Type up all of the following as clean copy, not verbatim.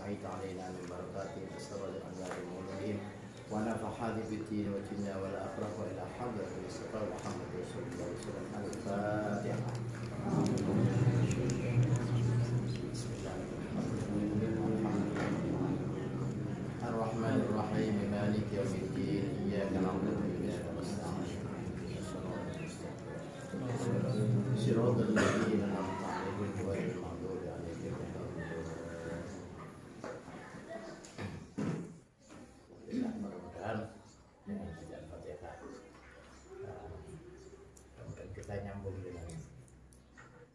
أوحيت علينا من بركاته فاستغفر لنا بمولهم ونفحات بالدين والجنة والآخرة وإلى حضرة المصطفى محمد رسول الله صلى الله عليه وسلم. الفاتحة. بسم الله الرحمن الرحيم مالك يوم الدين إياك نعبد وإياك نستعين صراط الذين أنعمت عليهم غير المغضوب عليهم ولا الضالين. Mudah-mudahan dengan bacaan Fatihah kemudian kita nyambung dengan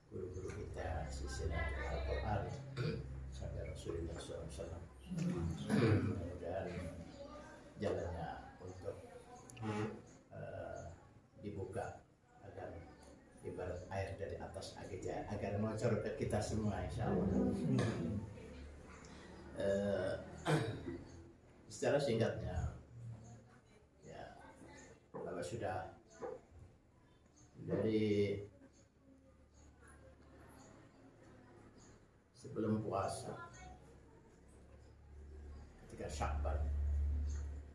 guru-guru kita silsilah Al-Quran sampai Rasulullah SAW. Mudah-mudahan jalannya untuk dibuka agar ibarat air dari atas agar ngocor ke kita semua, insya Allah. Secara singkatnya, ya, Bapak sudah dari sebelum puasa, ketika Syakban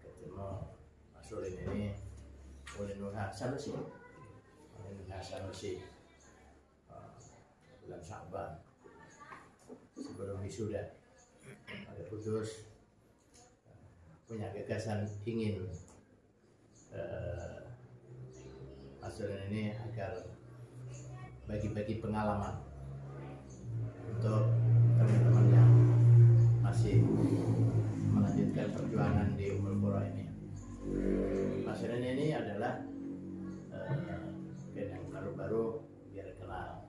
ketemu Mas Ulin ini, Ulin Nuha Sanusi, bulan Syakban sebelum wisuda, ada putus punya gagasan ingin Mas Ulin ini agar bagi-bagi pengalaman untuk teman-teman yang masih melanjutkan perjuangan di Ummul Qura ini. Mas Ulin ini adalah yang baru-baru biar kenal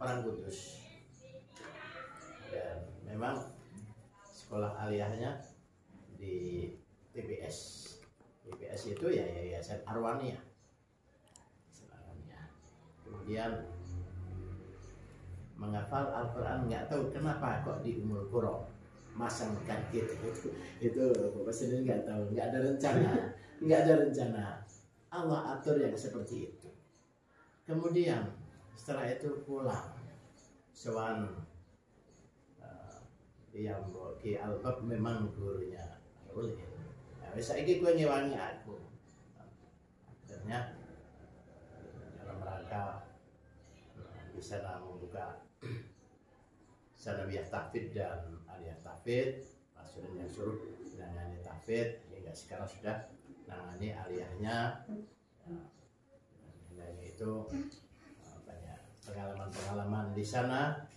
orang Kudus, dan memang sekolah aliyahnya di TBS. TBS itu ya Yayasan Arwania. Kemudian menghafal Al-Quran, nggak tahu kenapa kok di Ummul Qura masangkan itu Bapak sendiri nggak tahu, nggak ada rencana. Allah atur yang seperti itu. Kemudian setelah itu pulang sowan yang Ki Albab memang gurunya Ulin. Nah, saiki kowe ngewangi aku. Akhirnya dalam rangka bisa membuka sanawiyah tahfidz dan aliyah tahfidz, Mas Ulin yang suruh menangani tahfidz, hingga sekarang sudah menangani aliyahnya. Itu banyak pengalaman-pengalaman di sana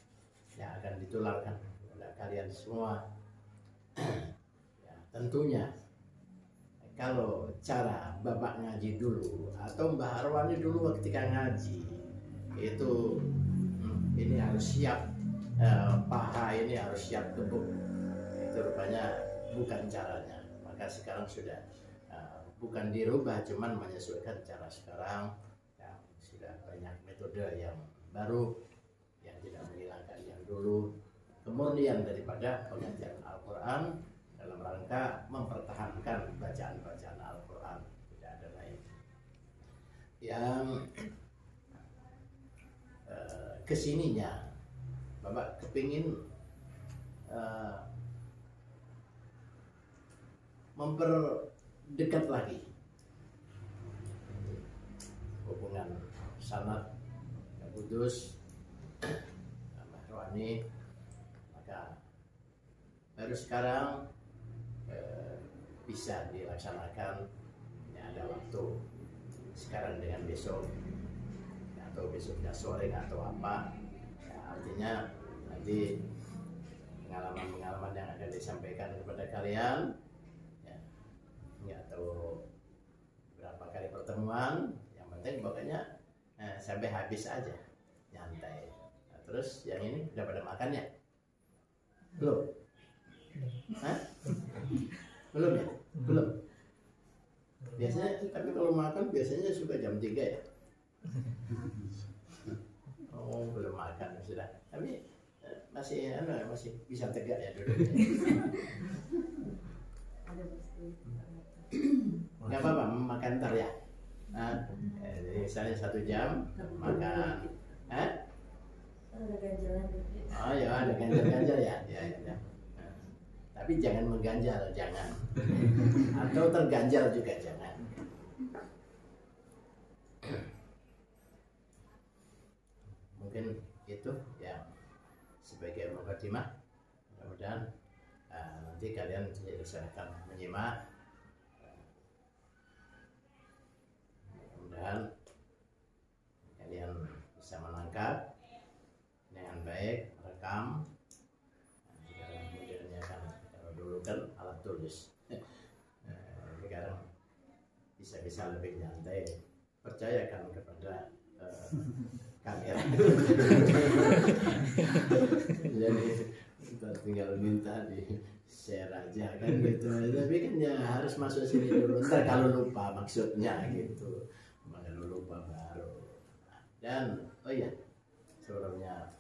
yang akan ditularkan kepada kalian semua. Ya, tentunya kalau cara Bapak ngaji dulu atau Mbah Arwani dulu ketika ngaji itu ini harus siap, paha ini harus siap gebuk, itu rupanya bukan caranya. Maka sekarang sudah bukan dirubah, cuman menyesuaikan cara sekarang. Ya, sudah banyak metode yang baru yang tidak menghilangkan yang dulu. Kemurnian daripada pengajaran Al-Quran dalam rangka mempertahankan bacaan-bacaan Al-Quran, tidak ada lain. Yang kesininya Bapak kepingin memperdekat lagi hubungan sanad Kudus Mbah Arwani, maka baru sekarang bisa dilaksanakan. Ya, ada waktu sekarang dengan besok atau besoknya sore atau apa, ya, artinya nanti pengalaman-pengalaman yang akan disampaikan kepada kalian, ya, nggak tahu berapa kali pertemuan, yang penting pokoknya sampai habis aja, nyantai. Nah, terus yang ini udah pada makan ya? Belum? Hah? Belum ya? Belum? Biasanya, tapi kalau makan biasanya suka jam 3 ya? Oh, belum makan sudah. Tapi masih bisa tegak ya duduknya. Nggak apa-apa, makan ntar ya. Misalnya 1 jam makan. Oh ya, ada ganjal-ganjal ya. Nah, tapi jangan mengganjal, jangan. Atau terganjal juga jangan. Mungkin itu ya sebagai mukadimah. Mudah-mudahan nanti kalian silahkan menyimak. Mudah-mudahan kalian bisa menangkap dengan baik, merekam. Sekarang modelnya kan, kalau dulu kan alat tulis, sekarang bisa lebih nyantai. Percayakan kepada kamera. Jadi kita tinggal minta di share aja kan gitu. Tapi kan ya harus masuk sini dulu. Ntar kalau lupa maksudnya gitu. Kalau lupa baru. Dan oh iya, sebelumnya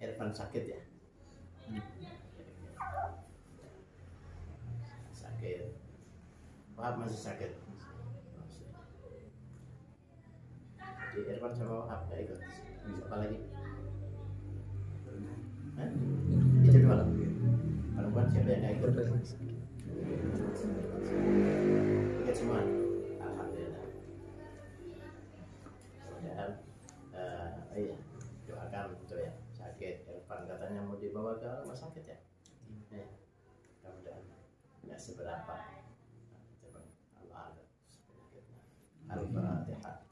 Irfan sakit ya. Sakit. Wahab masih sakit. Di Irfan sama Wahab gak ikut. Siapa lagi? Hah? Itu dua. Kalau bukan siapa yang gak ikut? Ikut semua. Alhamdulillah. Mudah-mudahan iya, doakan untuk yang sakit. Irfan katanya mau dibawa ke rumah sakit ya. Mudah-mudahan nggak seberapa. Allah ada penyakitnya. Al-Fatihah.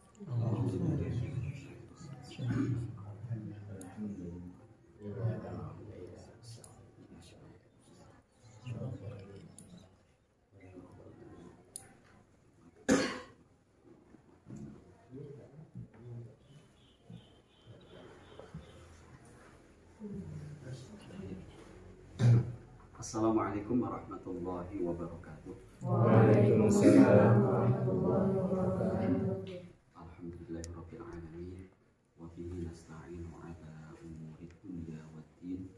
Assalamualaikum warahmatullahi wabarakatuh. Waalaikumsalam warahmatullahi wabarakatuh. Alhamdulillahirabbil alamin wa bihi nasta'inu ala umuri dunya waddin.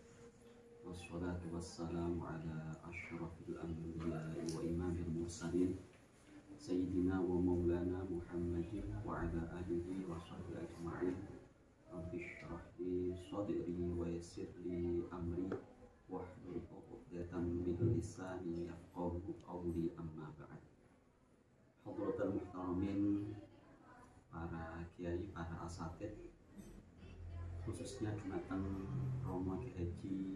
Wassalatu wassalamu ala asyrafil anbiya'i wa imamil mursalin sayyidina wa maulana Muhammadin wa ala alihi wa sahbihi ajma'in. Rabbi shrah li sadri wa yassir li amri wahlul 'uqdatam min lisani yafqahu qawli, amma ba'd. Hadratul muhtaramin, para kiai, para asatid, khususnya Jumatan Romo Ki Haji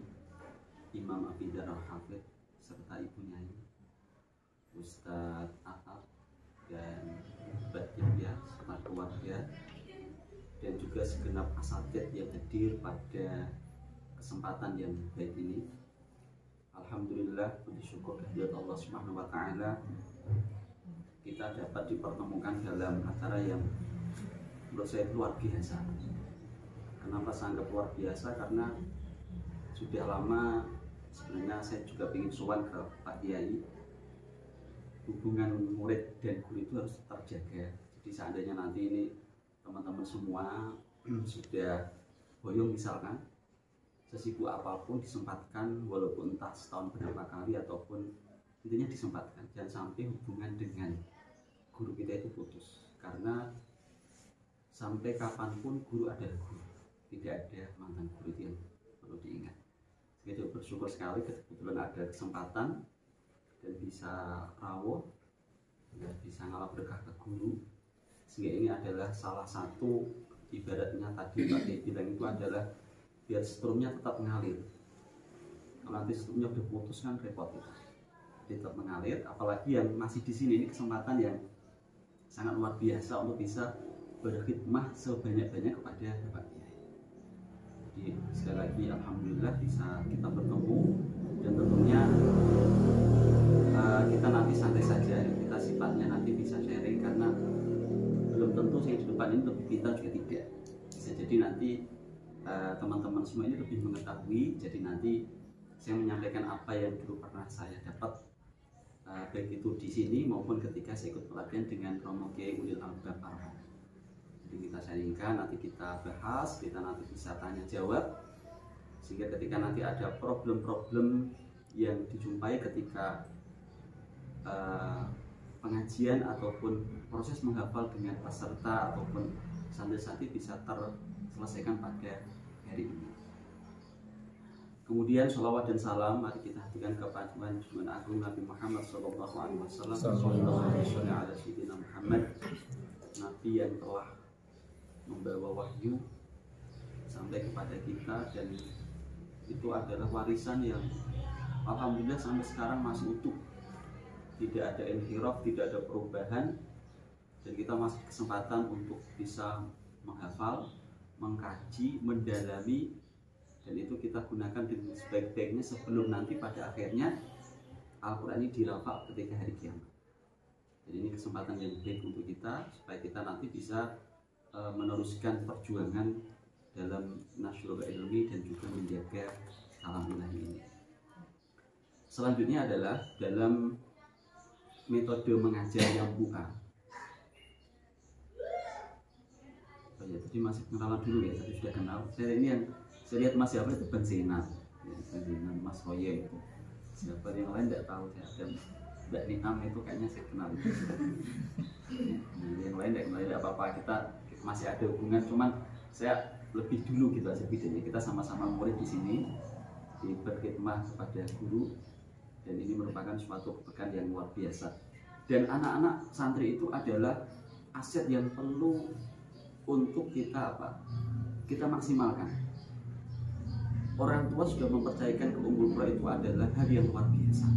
Imam Abidar Al-Hafidh serta Ibu Nyai Ustadz Atap dan Mbak Diya serta keluarga, dan juga segenap asatid yang hadir pada kesempatan yang baik ini. Alhamdulillah, puji syukur kehadirat Allah Subhanahu wa taala, kita dapat dipertemukan dalam acara yang menurut saya luar biasa. Kenapa saya anggap luar biasa? Karena sudah lama sebenarnya saya juga ingin sowan ke Pak Kiai. Hubungan murid dan guru itu harus terjaga. Jadi seandainya nanti ini teman-teman semua sudah boyong misalkan, sesibuk apapun disempatkan, walaupun entah setahun berapa kali ataupun intinya disempatkan. Jangan sampai hubungan dengan guru kita itu putus, karena sampai kapanpun guru adalah guru, tidak ada mantan guru, itu yang perlu diingat. Saya bersyukur sekali kebetulan ada kesempatan dan bisa rawuh dan bisa ngalah berkah ke guru, sehingga ini adalah salah satu ibaratnya tadi Pak Kiai bilang itu adalah biar strumnya tetap mengalir. Kalau nanti strumnya udah putus kan repot itu. Tetap mengalir, apalagi yang masih di sini, ini kesempatan yang sangat luar biasa untuk bisa berkhidmah sebanyak-banyak kepada Bapak Kiai. Jadi sekali lagi alhamdulillah bisa kita bertemu, dan tentunya kita nanti santai saja, kita sifatnya nanti bisa sharing, karena belum tentu yang di depan ini lebih pintar juga tidak. Bisa jadi nanti teman-teman semua ini lebih mengetahui, jadi nanti saya menyampaikan apa yang dulu pernah saya dapat, baik itu di sini maupun ketika saya ikut pelatihan dengan Romo Kiai Ulil Albab Arham. Jadi kita sharingkan, nanti kita bahas, kita nanti bisa tanya jawab, sehingga ketika nanti ada problem-problem yang dijumpai ketika pengajian ataupun proses menghafal dengan peserta ataupun santri-santri bisa terselesaikan pada hari ini. Kemudian sholawat dan salam mari kita hatikan kepada Junjungan Agung Nabi Muhammad Sallallahu Alaihi Wasallam. Sallallahu Alaihi Wasallam Muhammad, Nabi yang telah membawa wahyu sampai kepada kita, dan itu adalah warisan yang alhamdulillah sampai sekarang masih utuh, tidak ada inhiraf, tidak ada perubahan, dan kita masih kesempatan untuk bisa menghafal, mengkaji, mendalami, dan itu kita gunakan dengan sebaik-baiknya sebelum nanti pada akhirnya Al-Quran ini dirafah ketika hari kiamat. Jadi ini kesempatan yang baik untuk kita supaya kita nanti bisa meneruskan perjuangan dalam nasrul ilmi dan juga menjaga kalam ilahi ini. Selanjutnya adalah dalam metode mengajar yang buka. Oh ya, tadi masih kenalan dulu ya, tadi sudah kenal. Saya ini yang saya lihat Mas siapa itu Benzenan, ya, Benzenan Mas Hoye itu. Siapa yang lain tidak tahu saya. Dan Mbak Niam itu kayaknya saya kenal itu. Ya, yang lain tidak kenal, tidak apa-apa, kita masih ada hubungan, cuman saya lebih dulu gitu aja bedanya. Kita sama-sama murid di sini, berkhidmah kepada guru, dan ini merupakan suatu kebaikan yang luar biasa. Dan anak-anak santri itu adalah aset yang perlu untuk kita kita maksimalkan. Orang tua sudah mempercayakan ke Ummul Qura itu adalah hal yang luar biasa.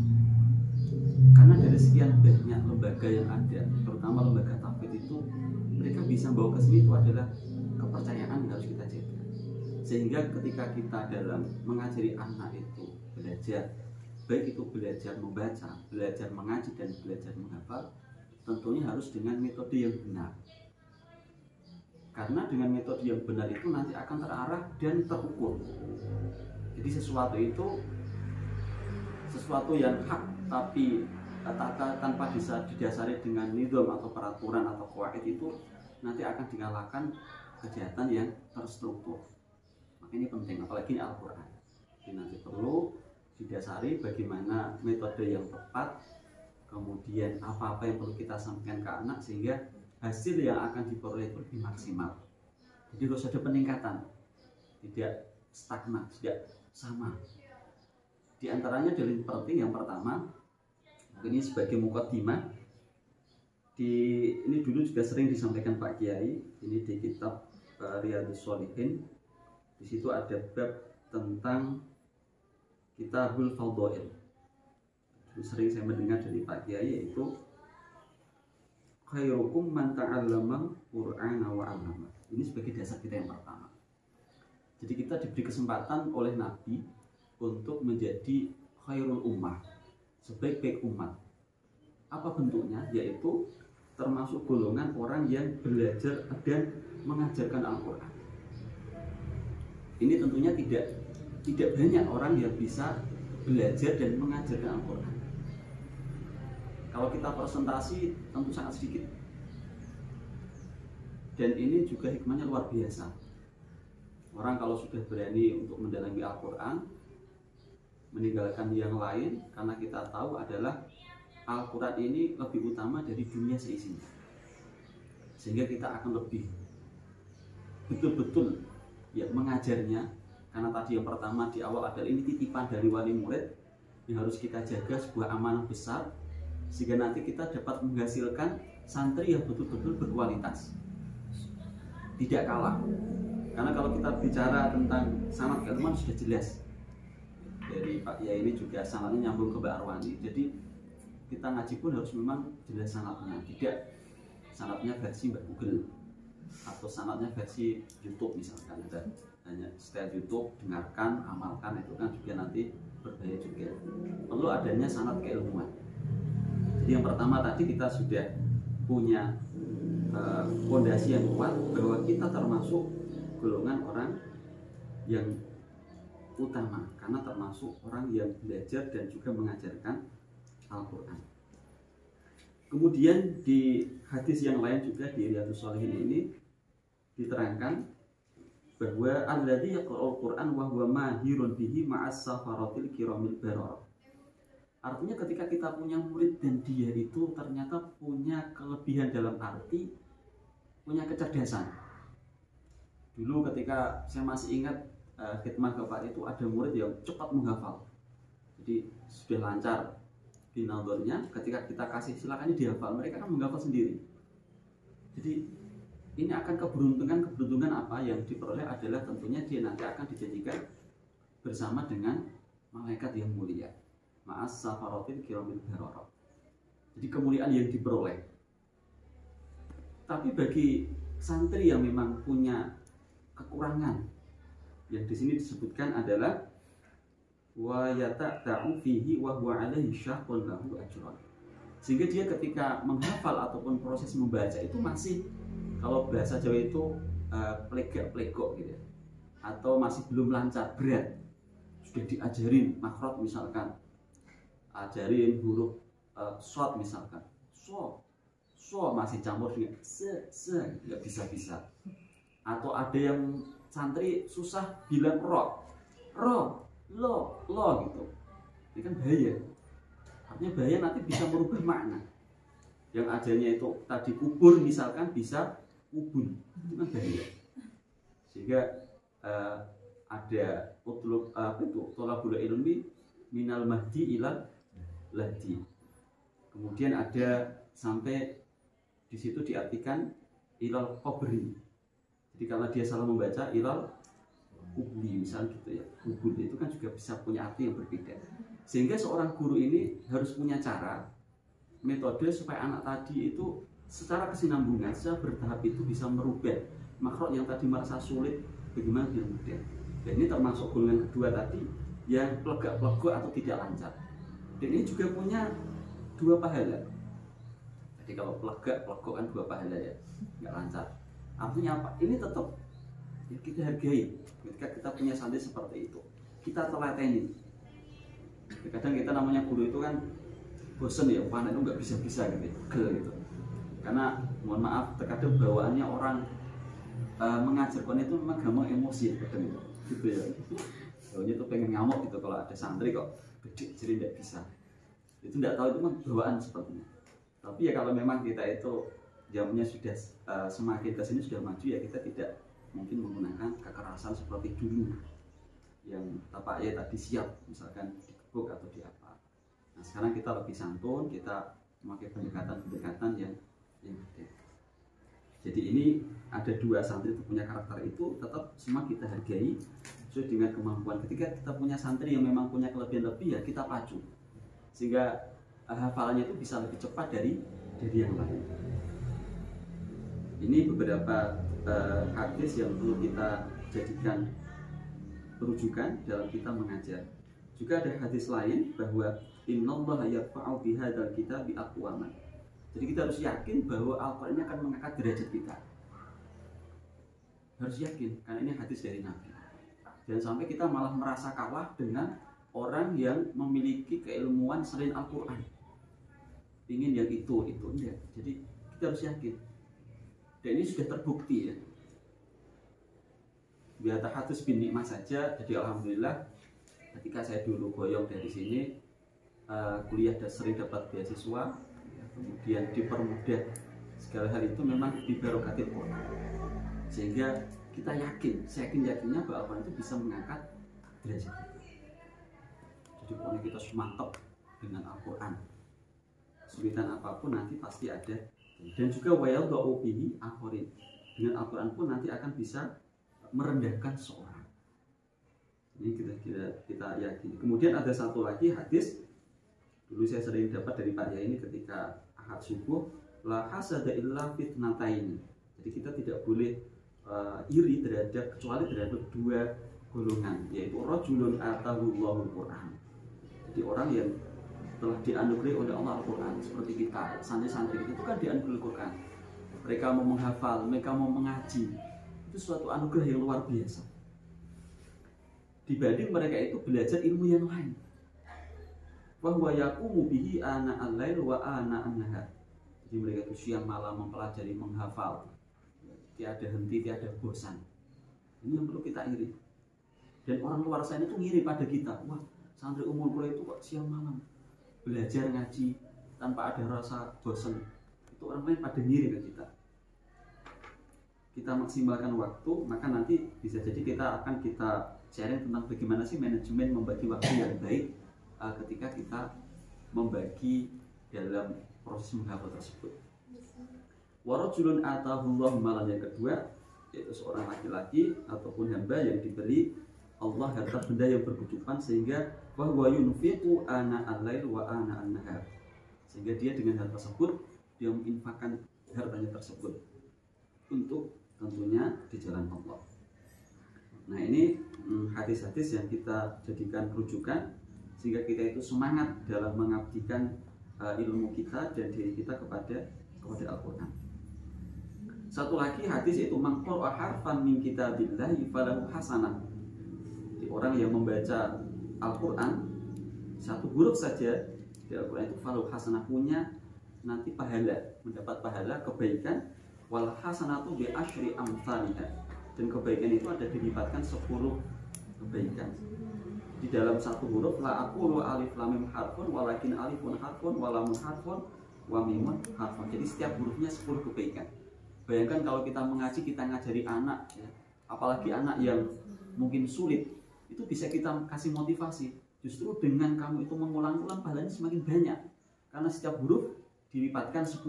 Karena dari sekian banyak lembaga yang ada, terutama lembaga tahfidz itu, mereka bisa bawa ke sini itu adalah kepercayaan yang harus kita jaga. Sehingga ketika kita dalam mengajari anak itu belajar, baik itu belajar membaca, belajar mengaji, dan belajar menghafal, tentunya harus dengan metode yang benar. Karena dengan metode yang benar itu nanti akan terarah dan terukur. Jadi sesuatu itu sesuatu yang hak tapi tanpa bisa didasari dengan nizam atau peraturan atau qawaid itu nanti akan dikalahkan kejahatan yang terstruktur. Maka ini penting, apalagi ini Al-Quran. Jadi nanti perlu didasari bagaimana metode yang tepat, kemudian apa-apa yang perlu kita sampaikan ke anak sehingga hasil yang akan diperoleh itu lebih maksimal. Jadi harus ada peningkatan, tidak stagnan, tidak sama. Di antaranya dari penting yang pertama, ini sebagai mukaddimah, ini dulu juga sering disampaikan Pak Kiai, ini di kitab Riyadhus Shalihin. Di situ ada bab tentang Kitabul Fadhail. Sering saya mendengar dari Pak Kiai, yaitu khairukum man ta'allama Qur'ana wa 'allama. Ini sebagai dasar kita yang pertama. Jadi kita diberi kesempatan oleh Nabi untuk menjadi khairul ummah, sebaik-baik umat. Apa bentuknya? Yaitu termasuk golongan orang yang belajar dan mengajarkan Al-Quran. Ini tentunya tidak banyak orang yang bisa belajar dan mengajarkan Al-Quran. Kalau kita presentasi tentu sangat sedikit. Dan ini juga hikmahnya luar biasa. Orang kalau sudah berani untuk mendalami Al-Quran, meninggalkan yang lain, karena kita tahu adalah Al-Quran ini lebih utama dari dunia seisinya. Sehingga kita akan lebih betul-betul ya mengajarnya. Karena tadi yang pertama di awal adalah ini titipan dari wali murid yang harus kita jaga, sebuah amanah besar, sehingga nanti kita dapat menghasilkan santri yang betul-betul berkualitas, tidak kalah. Karena kalau kita bicara tentang sanad keilmuan sudah jelas dari Pak Kiai, ini juga sanadnya nyambung ke Mbak Arwani. Jadi kita ngaji pun harus memang jelas sanadnya, tidak sanadnya versi Mbak Google atau sanadnya versi YouTube misalkan, ada hanya style YouTube, dengarkan, amalkan, itu kan juga nanti berbahaya juga. Perlu adanya sanad keilmuan. Jadi yang pertama tadi kita sudah punya fondasi yang kuat bahwa kita termasuk golongan orang yang utama, karena termasuk orang yang belajar dan juga mengajarkan Al-Quran. Kemudian di hadis yang lain juga di Riyadhus Shalihin ini diterangkan bahwa alladzi yaqra'ul Qur'an wa huwa mahirun bihi ma'as safaratil kiramil bararah. Artinya ketika kita punya murid dan dia itu ternyata punya kelebihan dalam arti punya kecerdasan. Dulu ketika saya masih ingat khidmah Bapak itu ada murid yang cepat menghafal. Jadi sudah lancar binadornya, ketika kita kasih silakan ini dihafal, mereka kan menghafal sendiri. Jadi ini akan keberuntungan apa yang diperoleh adalah tentunya dia nanti akan dijanjikan bersama dengan malaikat yang mulia. Ma'as safaratil kiramil bararah. Jadi kemuliaan yang diperoleh. Tapi bagi santri yang memang punya kekurangan, yang di sini disebutkan adalah wa yata'u fihi wa huwa alaihi syaqqun lahu ajran. Sehingga dia ketika menghafal ataupun proses membaca itu masih, kalau bahasa Jawa itu plegok gitu ya, atau masih belum lancar, berat. Sudah diajarin makhraj misalkan, ajarin huruf shad misalkan, so masih campur dengan se nggak bisa. Atau ada yang santri susah bilang ro lo gitu. Ini kan bahaya. Artinya bahaya, nanti bisa merubah makna. Yang ajarnya itu tadi kubur misalkan bisa ubun. Itu kan bahaya. Sehingga ada tolabul ilmi minal mahdi ilal ladi. Kemudian ada sampai di situ diartikan ilal qabri. Jadi kalau dia salah membaca ilal kubli misalnya gitu ya, kubur itu kan juga bisa punya arti yang berbeda. Sehingga seorang guru ini harus punya cara, metode supaya anak tadi itu secara kesinambungan, secara bertahap itu bisa merubah makhraj yang tadi merasa sulit bagaimana dia mudah. Dan ini termasuk golongan kedua tadi yang plegak-plegok atau tidak lancar. Dan ini juga punya 2 pahala. Jadi kalau plegak-plegok kan 2 pahala ya, nggak lancar. Artinya apa? Ini tetap ya kita hargai. Ketika kita punya santri seperti itu, kita telateni. Kadang kita namanya guru itu kan bosen ya, panen itu nggak bisa gitu, gitu. Karena mohon maaf, terkadang bawaannya orang mengajarkan itu memang gampang emosi kadang itu, gitu ya. Bawanya tuh pengen ngamuk gitu kalau ada santri kok gede jadi nggak bisa. Itu nggak tahu itu kan bawaan sepertinya. Tapi ya kalau memang kita itu zamannya sudah semakin kesini sudah maju ya, kita tidak mungkin menggunakan kekerasan seperti dulu yang Bapak ya tadi siap misalkan dikebuk atau di apa. Nah sekarang kita lebih santun, kita memakai pendekatan yang beda. Jadi ini ada 2 santri itu punya karakter itu, tetap semua kita hargai sesuai dengan kemampuan. Ketika kita punya santri yang memang punya kelebihan lebih ya kita pacu sehingga hafalannya itu bisa lebih cepat dari yang lain. Ini beberapa hadis yang perlu kita jadikan rujukan dalam kita mengajar. Juga ada hadis lain bahwa innallaha yarfa'u bihadzal kitabi aqwaman. Jadi kita harus yakin bahwa Al-Quran ini akan mengangkat derajat kita. Harus yakin, karena ini hadis dari Nabi. Jangan sampai kita malah merasa kalah dengan orang yang memiliki keilmuan selain Al-Quran. Ingin yang itu enggak. Jadi kita harus yakin. Dan ini sudah terbukti ya. Biar tahatus bin nikmah saja. Jadi alhamdulillah ketika saya dulu goyong dari sini kuliah dan sering dapat beasiswa, ya, kemudian dipermudah segala hal itu memang diberkati Quran. Sehingga kita yakin, saya yakinnya bahwa Al-Quran itu bisa mengangkat derajat kita. Jadi pokoknya kita mantap dengan Al-Quran. Kesulitan apapun nanti pasti ada. Dan juga wayal do'ubihi akhorin. Dengan Al-Quran pun nanti akan bisa merendahkan seorang. Ini kita yakini. Kemudian ada satu lagi hadis. Dulu saya sering dapat dari Pak Yai ini ketika ahad subuh. La hasada illa fitnataini. Jadi kita tidak boleh iri kecuali terhadap 2 golongan. Yaitu rajulun atahullahul Quran. Jadi orang yang telah dianugerahi oleh Allah Al-Quran, seperti kita, santri-santri itu kan dianugerahi Al-Quran. Mereka mau menghafal, mereka mau mengaji. Itu suatu anugerah yang luar biasa. Dibanding mereka itu belajar ilmu yang lain. Wa huwa yaqumu bihi ana al-lail wa ana an-nahar. Jadi mereka itu siang malam mempelajari, menghafal. Tiada henti, tiada bosan. Ini yang perlu kita iri. Dan orang luar sana itu ngiri pada kita. Wah, santri umur Quran itu kok siang malam belajar ngaji tanpa ada rasa bosan. Itu orang lain pada ngiri ke kita. Kita maksimalkan waktu, maka nanti bisa jadi kita sharing tentang bagaimana sih manajemen membagi waktu yang baik ketika kita membagi dalam proses menghafal tersebut. Warajulun atahullahu malan, yang kedua yaitu seorang laki-laki ataupun hamba yang diberi Allah harta benda yang berkecukupan sehingga bahwa yunfiqu ana al-lail wa ana an-nahar, sehingga dia dengan hal tersebut dia menginfakkan hartanya tersebut untuk tentunya di jalan Allah. Nah, ini hadis-hadis yang kita jadikan rujukan sehingga kita itu semangat dalam mengabdikan ilmu kita dan diri kita kepada Al-Quran. Satu lagi hadis itu man qara'a harfan min kitabillahi falahu hasanah. Jadi orang yang membaca Al-Quran satu huruf saja di Al-Quran itu falahu hasanah, punya nanti pahala, mendapat pahala kebaikan. Wal hasanatu bi asyri amsalihha, dan kebaikan itu ada dilipatkan 10 kebaikan. Di dalam satu huruf, la aqulu alif lam mim harfun walakin alifun harfun wa lamun harfun wa mimun harfun. Jadi setiap hurufnya 10 kebaikan. Bayangkan kalau kita mengaji, kita ngajari anak ya, apalagi anak yang mungkin sulit, itu bisa kita kasih motivasi. Justru dengan kamu itu mengulang-ulang, pahalanya semakin banyak karena setiap huruf dilipatkan 10.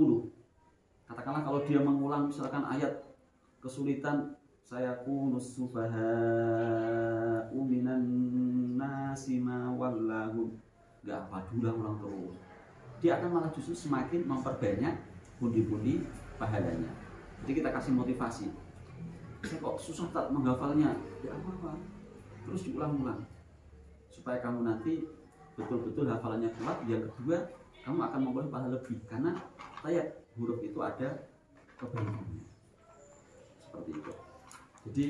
Katakanlah kalau dia mengulang misalkan ayat kesulitan, saya kunus subaha'u minan nasi ma wallahu, nggak apa dulu ulang terus, dia akan malah justru semakin memperbanyak pundi-pundi pahalanya. Jadi kita kasih motivasi, saya kok susah tak menghafalnya, ya apa-apa, terus diulang-ulang supaya kamu nanti betul-betul hafalannya kuat. Yang kedua, kamu akan memperoleh pahala lebih karena tiap huruf itu ada kebaikannya. Seperti itu. Jadi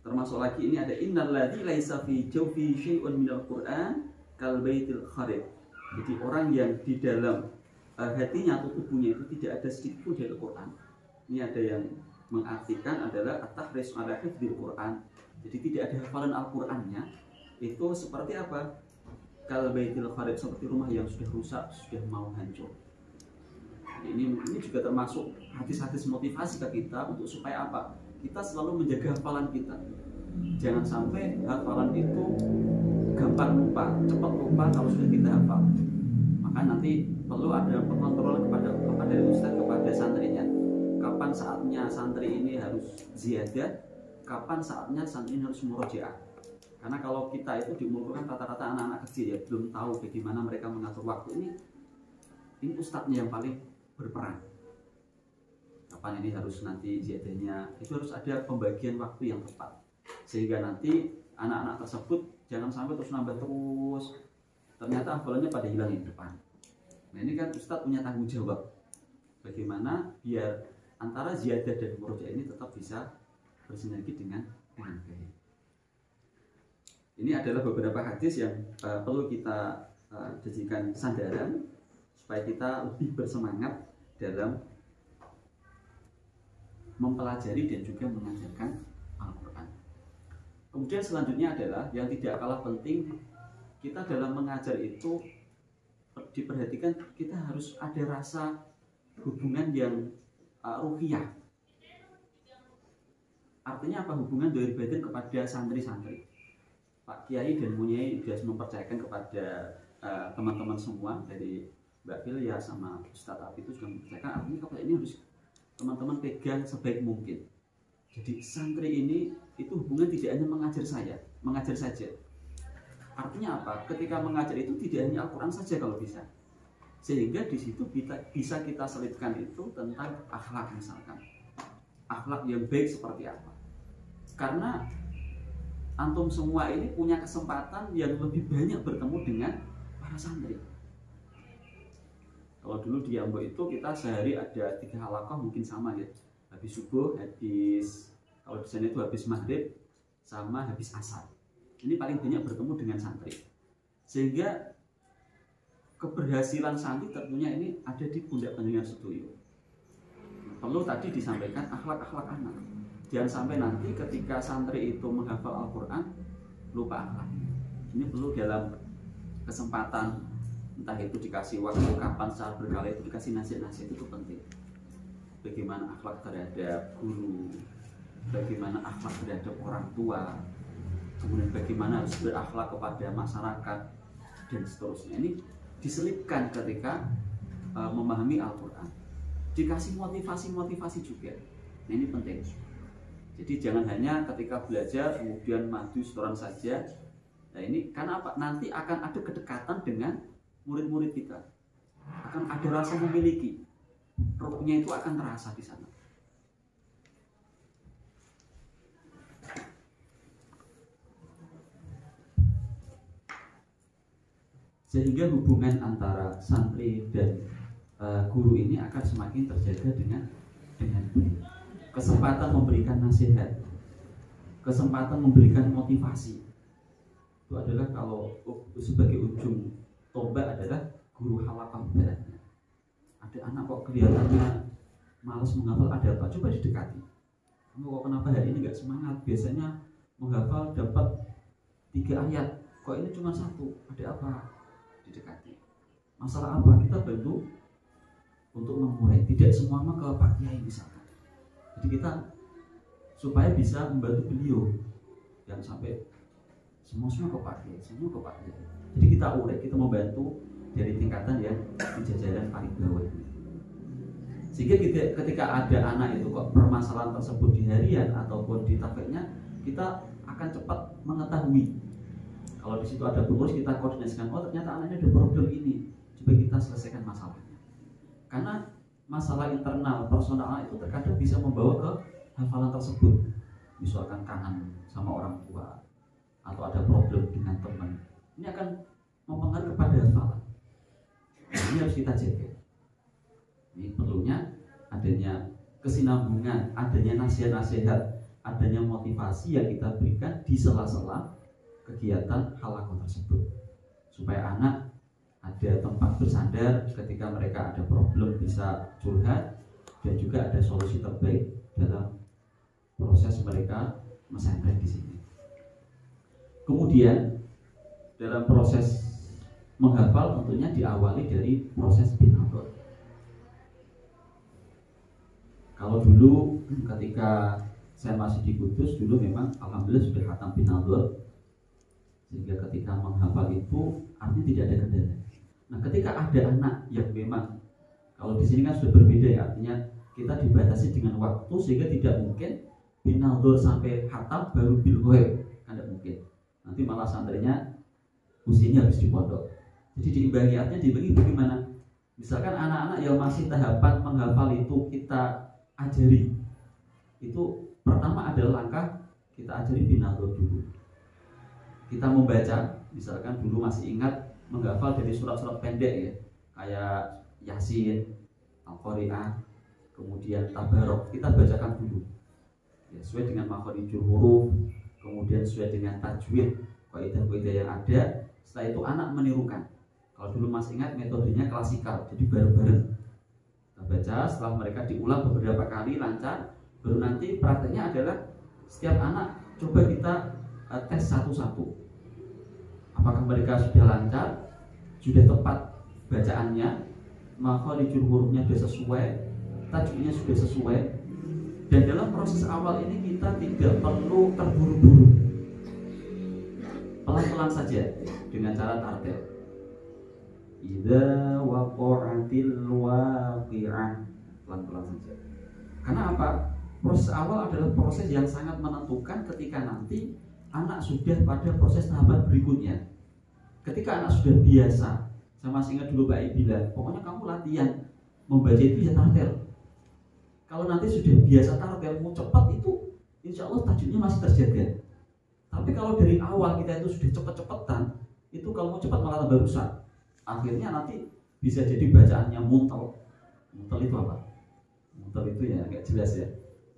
termasuk lagi ini ada innalladzi laisa fi jawfi syai'un minal Qur'an kal baitil kharib. Jadi orang yang di dalam hatinya atau tubuhnya itu tidak ada sedikit pun dari Al-Quran. Ini ada yang mengartikan adalah at-tahris ala hifdzil Quran. Jadi tidak ada hafalan Al-Qur'annya. Itu seperti apa? Kal baitil kharib, seperti rumah yang sudah rusak, sudah mau hancur. Jadi ini juga termasuk hadis-hadis motivasi ke kita untuk supaya apa? Kita selalu menjaga hafalan kita. Jangan sampai hafalan itu gampang lupa, cepat lupa kalau sudah kita hafal. Maka nanti perlu ada pengontrol kepada dari ustaz kepada santrinya. Kapan saatnya santri ini harus ziyadah, kapan saatnya santri ini harus murojaah. Karena kalau kita itu diumumkan rata-rata anak-anak kecil ya, belum tahu bagaimana mereka mengatur waktu ini ustadznya yang paling berperan. Kapan ini harus nanti ziyadahnya, itu harus ada pembagian waktu yang tepat. Sehingga nanti anak-anak tersebut jangan sampai terus nambah terus, ternyata hafalannya pada hilang di depan. Nah ini kan ustadz punya tanggung jawab bagaimana biar antara ziyadah dan murojaah ini tetap bisa bersinergi dengan baik. Ini adalah beberapa hadis yang perlu kita jadikan sandaran supaya kita lebih bersemangat dalam mempelajari dan juga mengajarkan Al-Quran. Kemudian selanjutnya adalah yang tidak kalah penting, kita dalam mengajar itu diperhatikan kita harus ada rasa hubungan yang ruhiyah. Artinya apa? Hubungan dari batin kepada santri-santri. Pak Kiai dan Munyai sudah mempercayakan kepada teman-teman semua dari Mbak Filia sama Ustadz Abi itu sudah mempercayakan, artinya kepada ini harus teman-teman pegang sebaik mungkin. Jadi santri ini itu hubungan tidak hanya mengajar saja. Artinya apa? Ketika mengajar itu tidak hanya Al-Quran saja kalau bisa. Sehingga di situ bisa kita selipkan itu tentang akhlak misalkan. Akhlak yang baik seperti apa? Karena antum semua ini punya kesempatan yang lebih banyak bertemu dengan para santri. Kalau dulu di Ambo itu kita sehari ada 3 halaqah mungkin sama ya. Habis subuh, kalau di sana itu habis maghrib sama habis asar. Ini paling banyak bertemu dengan santri. Sehingga keberhasilan santri tentunya ini ada di pundak panjenengan sedoyo. Perlu tadi disampaikan akhlak-akhlak anak. Jangan sampai nanti ketika santri itu menghafal Al-Quran lupa akhlak. Ini perlu dalam kesempatan, entah itu dikasih waktu kapan secara berkala itu dikasih nasihat-nasihat itu penting. Bagaimana akhlak terhadap guru, bagaimana akhlak terhadap orang tua, kemudian bagaimana harus berakhlak kepada masyarakat dan seterusnya. Ini diselipkan ketika memahami Al-Quran, dikasih motivasi juga. Nah, ini penting. Jadi jangan hanya ketika belajar kemudian maju setoran saja. Nah, ini karena apa? Nanti akan ada kedekatan dengan murid-murid kita, akan ada rasa memiliki, rohnya itu akan terasa di sana. Sehingga hubungan antara santri dan guru ini akan semakin terjaga dengan baik. Kesempatan memberikan nasihat, kesempatan memberikan motivasi, itu adalah kalau sebagai ujung tombak adalah guru halaqah beratnya. Ada anak kok kelihatannya malas menghafal, ada apa? Coba didekati. Kamu kok kenapa hari ini nggak semangat? Biasanya menghafal dapat 3 ayat, kok ini cuma 1, ada apa? Didekati. Masalah apa? Kita bantu untuk mengurai. Tidak semua mah ke Pak Kiai misalkan. Jadi kita supaya bisa membantu beliau, yang sampai semua ke Pak Kiai, semua ke Pak Kiai. Jadi kita urai, kita membantu dari tingkatan yang di jajaran paling bawah. Sehingga ketika ada anak itu kok permasalahan tersebut di harian ataupun di tafiknya, kita akan cepat mengetahui. Kalau di situ ada pengurus, kita koordinasikan, oh ternyata anaknya ada problem ini, coba kita selesaikan masalahnya. Karena masalah internal personal itu terkadang bisa membawa ke hafalan tersebut. Misalkan kangen sama orang tua atau ada problem dengan teman, ini akan mempengaruhi kepada hafalan. Ini harus kita jaga. Ini perlunya adanya kesinambungan, adanya nasihat-nasihat, adanya motivasi yang kita berikan di sela-sela kegiatan halaqah tersebut, supaya anak ada tempat bersandar ketika mereka ada problem, bisa curhat, dan juga ada solusi terbaik dalam proses mereka mesantren di sini. Kemudian dalam proses menghafal tentunya diawali dari proses binador. Kalau dulu ketika saya masih di Kudus, dulu memang alhamdulillah sudah khatam binador, sehingga ketika menghafal itu artinya tidak ada kendala. Nah, ketika ada anak yang memang, kalau di sini kan sudah berbeda ya, artinya kita dibatasi dengan waktu sehingga tidak mungkin binador sampai khatam baru bilghaib, kan tidak mungkin. Nanti malah santrinya usianya habis di pondok. Jadi diimbangi, artinya dibagi bagaimana? Misalkan anak-anak yang masih tahapan menghafal itu kita ajari. Itu pertama adalah langkah kita ajari binador dulu. Kita membaca, misalkan dulu masih ingat menghafal dari surat-surat pendek ya, kayak Yasin, Al-Qari'ah, kemudian Tabarok, kita bacakan dulu ya, sesuai dengan makharijul huruf, kemudian sesuai dengan tajwid, kaidah-kaidah yang ada. Setelah itu anak menirukan. Kalau dulu masih ingat metodenya klasikal, jadi bareng-bareng kita baca. Setelah mereka diulang beberapa kali lancar, baru nanti prakteknya adalah setiap anak coba kita tes satu-satu. Apakah mereka sudah lancar, sudah tepat bacaannya, makharijul hurufnya sudah sesuai, tajwidnya sudah sesuai. Dan dalam proses awal ini kita tidak perlu terburu-buru, pelan-pelan saja dengan cara tartil. Idza waqa'atil waqi'ah, pelan-pelan saja. Karena apa? Proses awal adalah proses yang sangat menentukan ketika nanti anak sudah pada proses tahapan berikutnya. Ketika anak sudah biasa, saya masih ingat dulu Pak I bilang, pokoknya kamu latihan membaca itu ya tartil. Kalau nanti sudah biasa tartil, mau cepat itu insya Allah tajwidnya masih terjaga. Tapi kalau dari awal kita itu sudah cepet-cepetan, itu kalau mau cepat malah tambah rusak. Akhirnya nanti bisa jadi bacaannya muntel. Muntel itu apa? Muntel itu ya nggak jelas ya.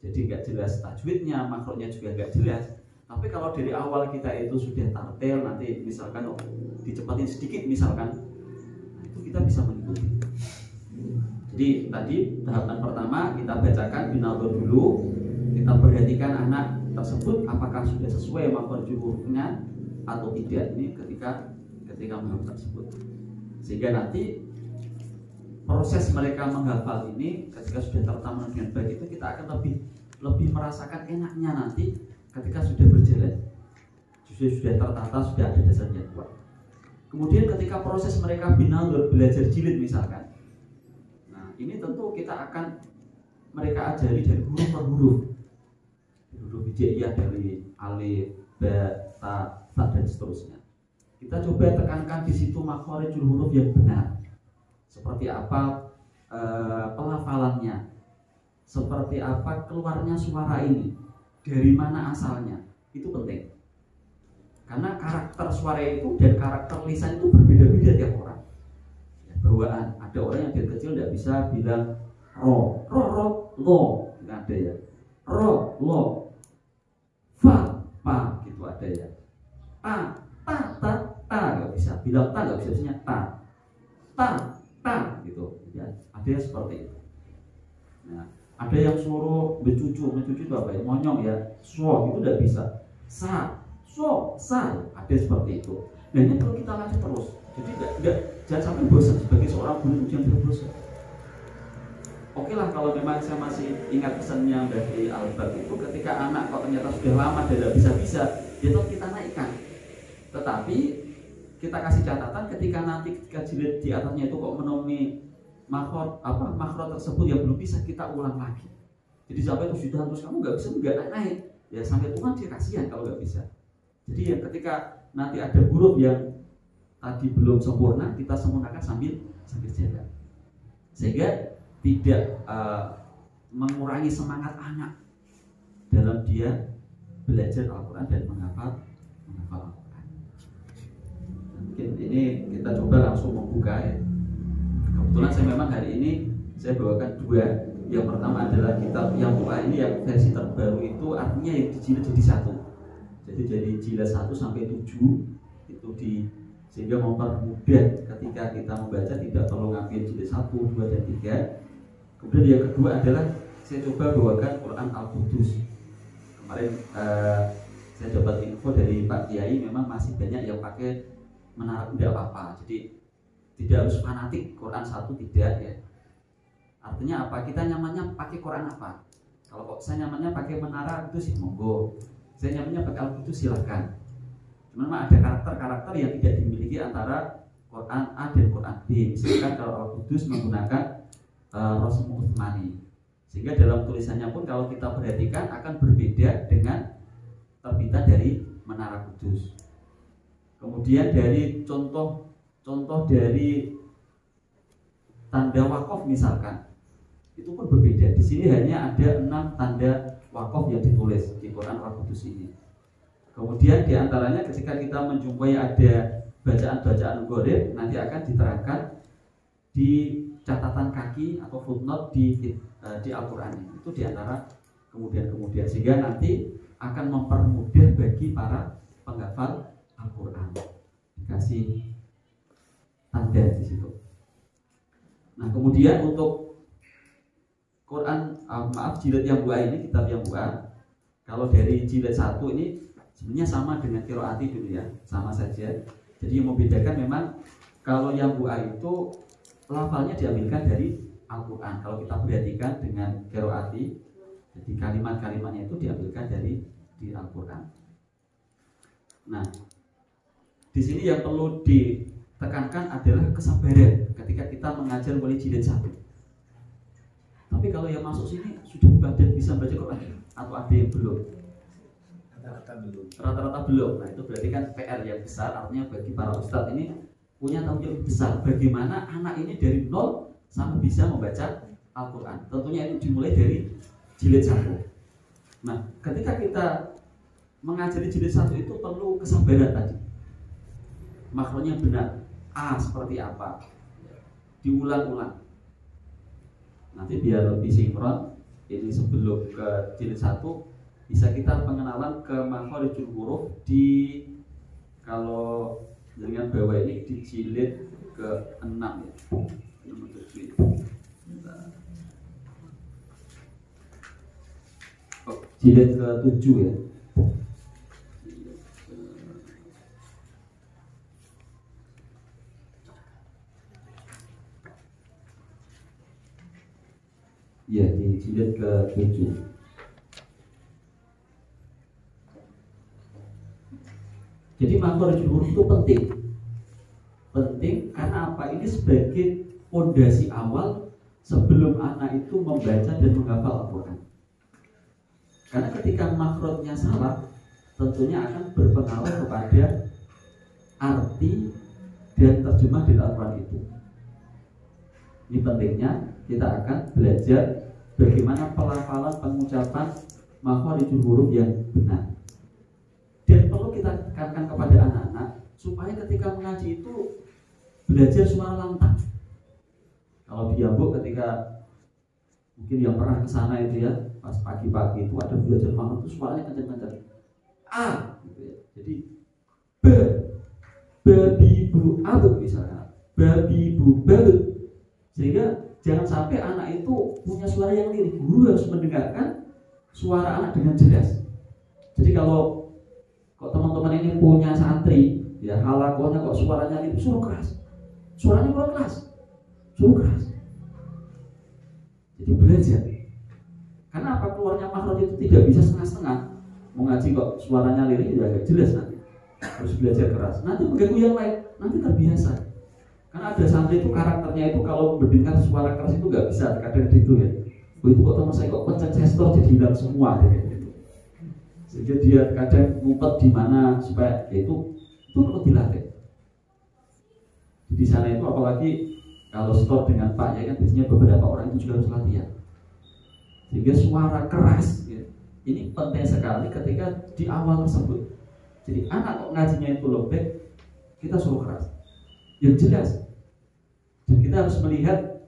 Jadi nggak jelas tajwidnya, makrotnya juga nggak jelas. Tapi kalau dari awal kita itu sudah tartil, nanti misalkan dicepatin sedikit misalkan, itu kita bisa mengikuti. Jadi tadi tahapan pertama kita bacakan binador dulu, kita perhatikan anak tersebut apakah sudah sesuai makharijul hurufnya atau tidak. Ini ketika menghafal tersebut, sehingga nanti proses mereka menghafal ini ketika sudah tertanam dengan baik itu kita akan lebih merasakan enaknya nanti ketika sudah berjalan. sudah tertata, sudah ada dasarnya kuat. Kemudian ketika proses mereka binalur, belajar jilid misalkan, nah ini tentu kita akan mereka ajari dari huruf per huruf, huruf hijaiyah dari alif, ba, ta, dan seterusnya. Kita coba tekankan di situ makhorijul huruf yang benar, seperti apa pelafalannya, seperti apa keluarnya suara ini, dari mana asalnya, itu penting. Karena karakter suara itu dan karakter lisan itu berbeda-beda tiap orang. Ya, bawaan, ada orang yang dari kecil tidak bisa bilang ro, lo, nggak ada ya. Ro, lo, fa, pa, gitu ada ya. Ta, nggak bisa. Bilang ta nggak bisa, bisanya ta, gitu. Ya, ada yang seperti itu. Nah, ada yang suruh mencucu itu apa ya? Monyong ya, so itu tidak bisa. Sa, ada seperti itu. Nah ini perlu kita latih terus. Jadi jangan sampai bosan sebagai seorang guru, jangan bosan. Oke lah kalau memang saya masih ingat pesannya dari Albert itu, ketika anak kok ternyata sudah lama dan tidak bisa, ya tetap kita naikkan. Tetapi kita kasih catatan ketika jilid di atasnya itu kok menemui makhraj tersebut yang belum bisa, kita ulang lagi. Jadi sampai sudah terus kamu nggak bisa nggak naik, ya sampai Tuhan dia kasihan kalau nggak bisa. Jadi ya ketika nanti ada huruf yang tadi belum sempurna, kita sempurnakan sambil jalan, sehingga tidak mengurangi semangat anak dalam dia belajar Al-Quran dan menghafal Al-Quran. Mungkin ini kita coba langsung membuka ya. Kebetulan saya memang hari ini saya bawakan dua. Yang pertama adalah kitab yang ini yang versi terbaru, itu artinya yang dijilid jadi satu. Jadi jilid 1 sampai 7 itu sehingga mempermudah ketika kita membaca, tidak perlu ngambil jilid 1, 2, dan 3. Kemudian yang kedua adalah saya coba bawakan Quran Al-Qudus. Kemarin saya dapat info dari Pak Kiai, memang masih banyak yang pakai menara, tidak apa-apa. Jadi tidak harus fanatik Quran 1, tidak ya. Artinya apa? Kita nyamannya pakai Quran apa? Kalau kok saya nyamannya pakai menara itu sih monggo. Saya nyamannya pakai Al-Qudus silahkan. Cuma memang ada karakter-karakter yang tidak dimiliki antara Quran A dan Quran B. Misalkan kalau Al-Qudus menggunakan Rasmul Utsmani, sehingga dalam tulisannya pun kalau kita perhatikan akan berbeda dengan terbitan dari Menara Kudus. Kemudian dari contoh dari tanda wakaf misalkan, itu pun berbeda. Di sini hanya ada 6 tanda wakaf yang ditulis di Quran Al-Qudus ini. Kemudian diantaranya ketika kita menjumpai ada bacaan-bacaan gharib, nanti akan diterangkan di catatan kaki atau footnote di Al-Quran ini. Itu diantara kemudian sehingga nanti akan mempermudah bagi para penghafal Al-Quran. Dikasih tanda di situ. Nah kemudian untuk Quran jilid yang buah ini, kitab yang buah, kalau dari jilid 1 ini sebenarnya sama dengan qiraati dulu ya, sama saja. Jadi yang membedakan memang kalau yang buah itu lafalnya diambilkan dari Al-Quran. Kalau kita perhatikan dengan qiraati, jadi kalimat-kalimatnya itu diambilkan dari Al-Quran. Nah, di sini yang perlu ditekankan adalah kesabaran ketika kita mengajar mulai jilid 1. Tapi kalau yang masuk sini sudah bisa baca Quran atau ada yang belum? Rata-rata belum. Nah itu berarti kan PR yang besar. Artinya bagi para ustadz ini punya tanggung jawab besar. Bagaimana anak ini dari nol sampai bisa membaca Al-Quran. Tentunya itu dimulai dari jilid 1. Nah ketika kita mengajari jilid 1 itu perlu kesabaran tadi. Makronya benar. A seperti apa? Diulang-ulang. Nanti biar lebih sinkron, ini sebelum ke jilid 1 bisa kita pengenalan ke makhorijul huruf di, kalau dengan bawah ini di jilid ke-6 ya. Nomor 7 ini. Jilid ke-7 ya. Ya, di jilid ke-7. Jadi makhrajul huruf itu penting. Penting karena apa? Ini sebagai fondasi awal sebelum anak itu membaca dan menghafal Al-Quran. Karena ketika makhrajnya salah, tentunya akan berpengaruh kepada arti dan terjemah dari Al-Quran itu. Ini pentingnya kita akan belajar bagaimana pelafalan pengucapan makhrajul huruf yang benar. Dan perlu kita tekankan kepada anak-anak supaya ketika mengaji itu belajar suara lantang. Kalau di Ambok ketika mungkin yang pernah ke sana itu ya, pas pagi-pagi itu ada belajar makhraj itu suaranya kencang-kencang. A gitu ya. Jadi babi bu abut misalnya, babi bu babut. Sehingga jangan sampai anak itu punya suara yang lirik. Guru harus mendengarkan suara anak dengan jelas. Jadi kalau teman-teman ini punya santri, ya halakohnya kok suaranya lirik, suruh keras. Suaranya kurang keras, suruh keras. Jadi belajar. Karena apa? Keluarnya makhraj itu tidak bisa setengah-setengah. Mengaji kok suaranya lirik ya agak jelas nanti. Harus belajar keras. Nanti mengganggu yang lain, nanti terbiasa. Karena ada santri itu karakternya itu kalau mendengar suara keras itu nggak bisa, kadang gitu ya. Itu kok teman saya kok pencet gestur jadi hilang semua ya, gitu. Sehingga dia kadang ngumpet di mana supaya itu perlu dilatih. Di sana itu apalagi kalau store dengan Pak ya kan biasanya beberapa orang itu juga harus latihan. Sehingga suara keras ya, ini penting sekali ketika di awal tersebut. Jadi anak kok ngajinya itu lembek, kita suruh keras yang jelas. Dan kita harus melihat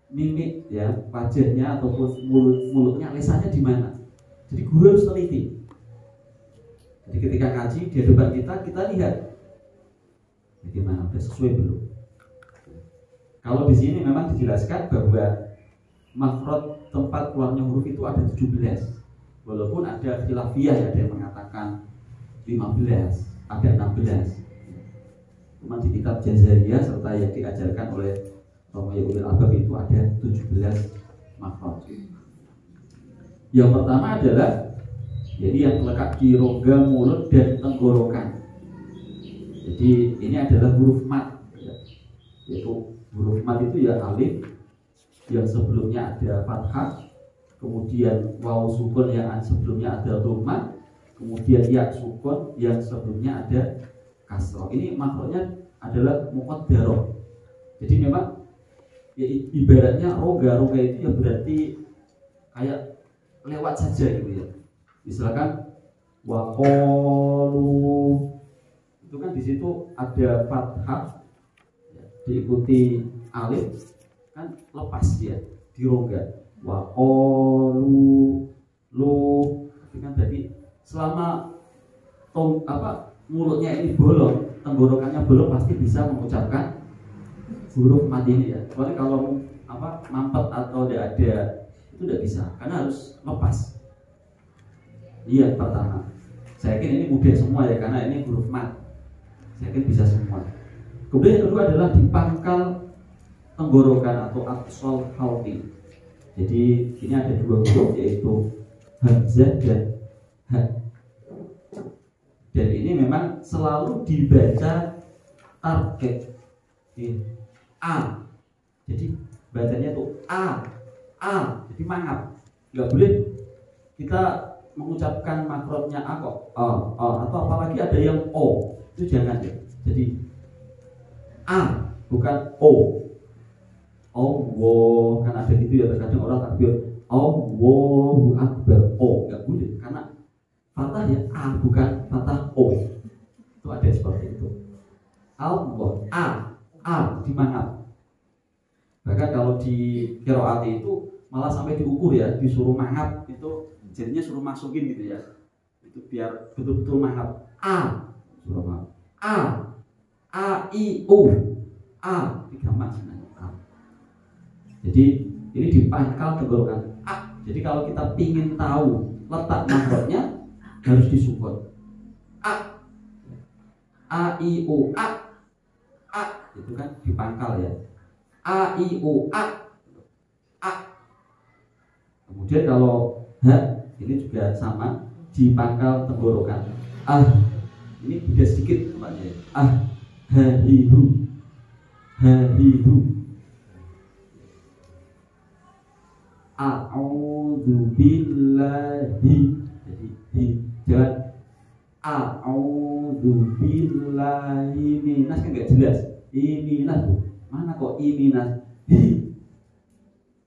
mimik ya, wajahnya ataupun mulutnya, lisannya di mana. Jadi guru harus teliti. Jadi ketika ngaji di depan kita lihat bagaimana, sudah sesuai belum. Kalau di sini memang dijelaskan bahwa makhraj tempat keluarnya huruf itu ada 17. Walaupun ada khilafiyah ya, ada yang mengatakan 15, ada 16. Cuma di kitab Jazariyah serta yang diajarkan oleh Romawi Ulil Albab itu ada 17 makhraj. Yang pertama adalah jadi yang terletak di rongga mulut dan tenggorokan. Jadi ini adalah huruf mat ya. Yaitu huruf mat itu ya alif yang sebelumnya ada fathah, kemudian waw sukun yang sebelumnya ada dhammah, kemudian ya sukun yang sebelumnya ada kasroh. Ini makhrajnya adalah muqaddarah. Jadi memang ya, ibaratnya rongga itu ya berarti kayak lewat saja gitu ya. Misalkan waqalu itu kan di situ ada fathah ya, diikuti alif kan lepas dia di rongga. Waqalu lu itu kan berarti selama mulutnya ini bolong, tenggorokannya bolong pasti bisa mengucapkan huruf mat ini ya. Soalnya kalau mampet atau tidak ada itu tidak bisa karena harus lepas. Iya pertama. Saya yakin ini mudah semua ya karena ini huruf mat. Saya yakin bisa semua. Kemudian yang kedua adalah di pangkal tenggorokan atau aqsal halqi. Jadi ini ada dua huruf yaitu hamzah dan ha. Dan ini memang selalu dibaca target A. Jadi bacanya tuh A. Jadi mangap. Nggak boleh kita mengucapkan makhrajnya A kok atau apalagi ada yang O. Itu jangan ya. Jadi A bukan O. Allah kan ada gitu ya, terkadang orang takbir Allahu Akbar nggak boleh karena fathah ya A bukan fathah O. Itu ada seperti itu. Allah A dimangap. Bahkan kalau di qiraat itu malah sampai diukur ya, disuruh mangap itu jadinya suruh masukin gitu ya. Itu biar betul-betul mangap. A suruh mangap. A I U A 3 macam. Jadi ini di pangkal tenggorokan A. Jadi kalau kita ingin tahu letak makhrajnya harus disukun. A I U A itu kan di pangkal ya. A I U A. Kemudian kalau H ini juga sama di pangkal tenggorokan. Ini beda sedikit tempatnya. Ha hi hu. Ha hi hu. A'udzu billahi. Jadi hi jangan a'udzu billahi minas, kan enggak jelas. Minas Bu. Mana kok minas? Hi.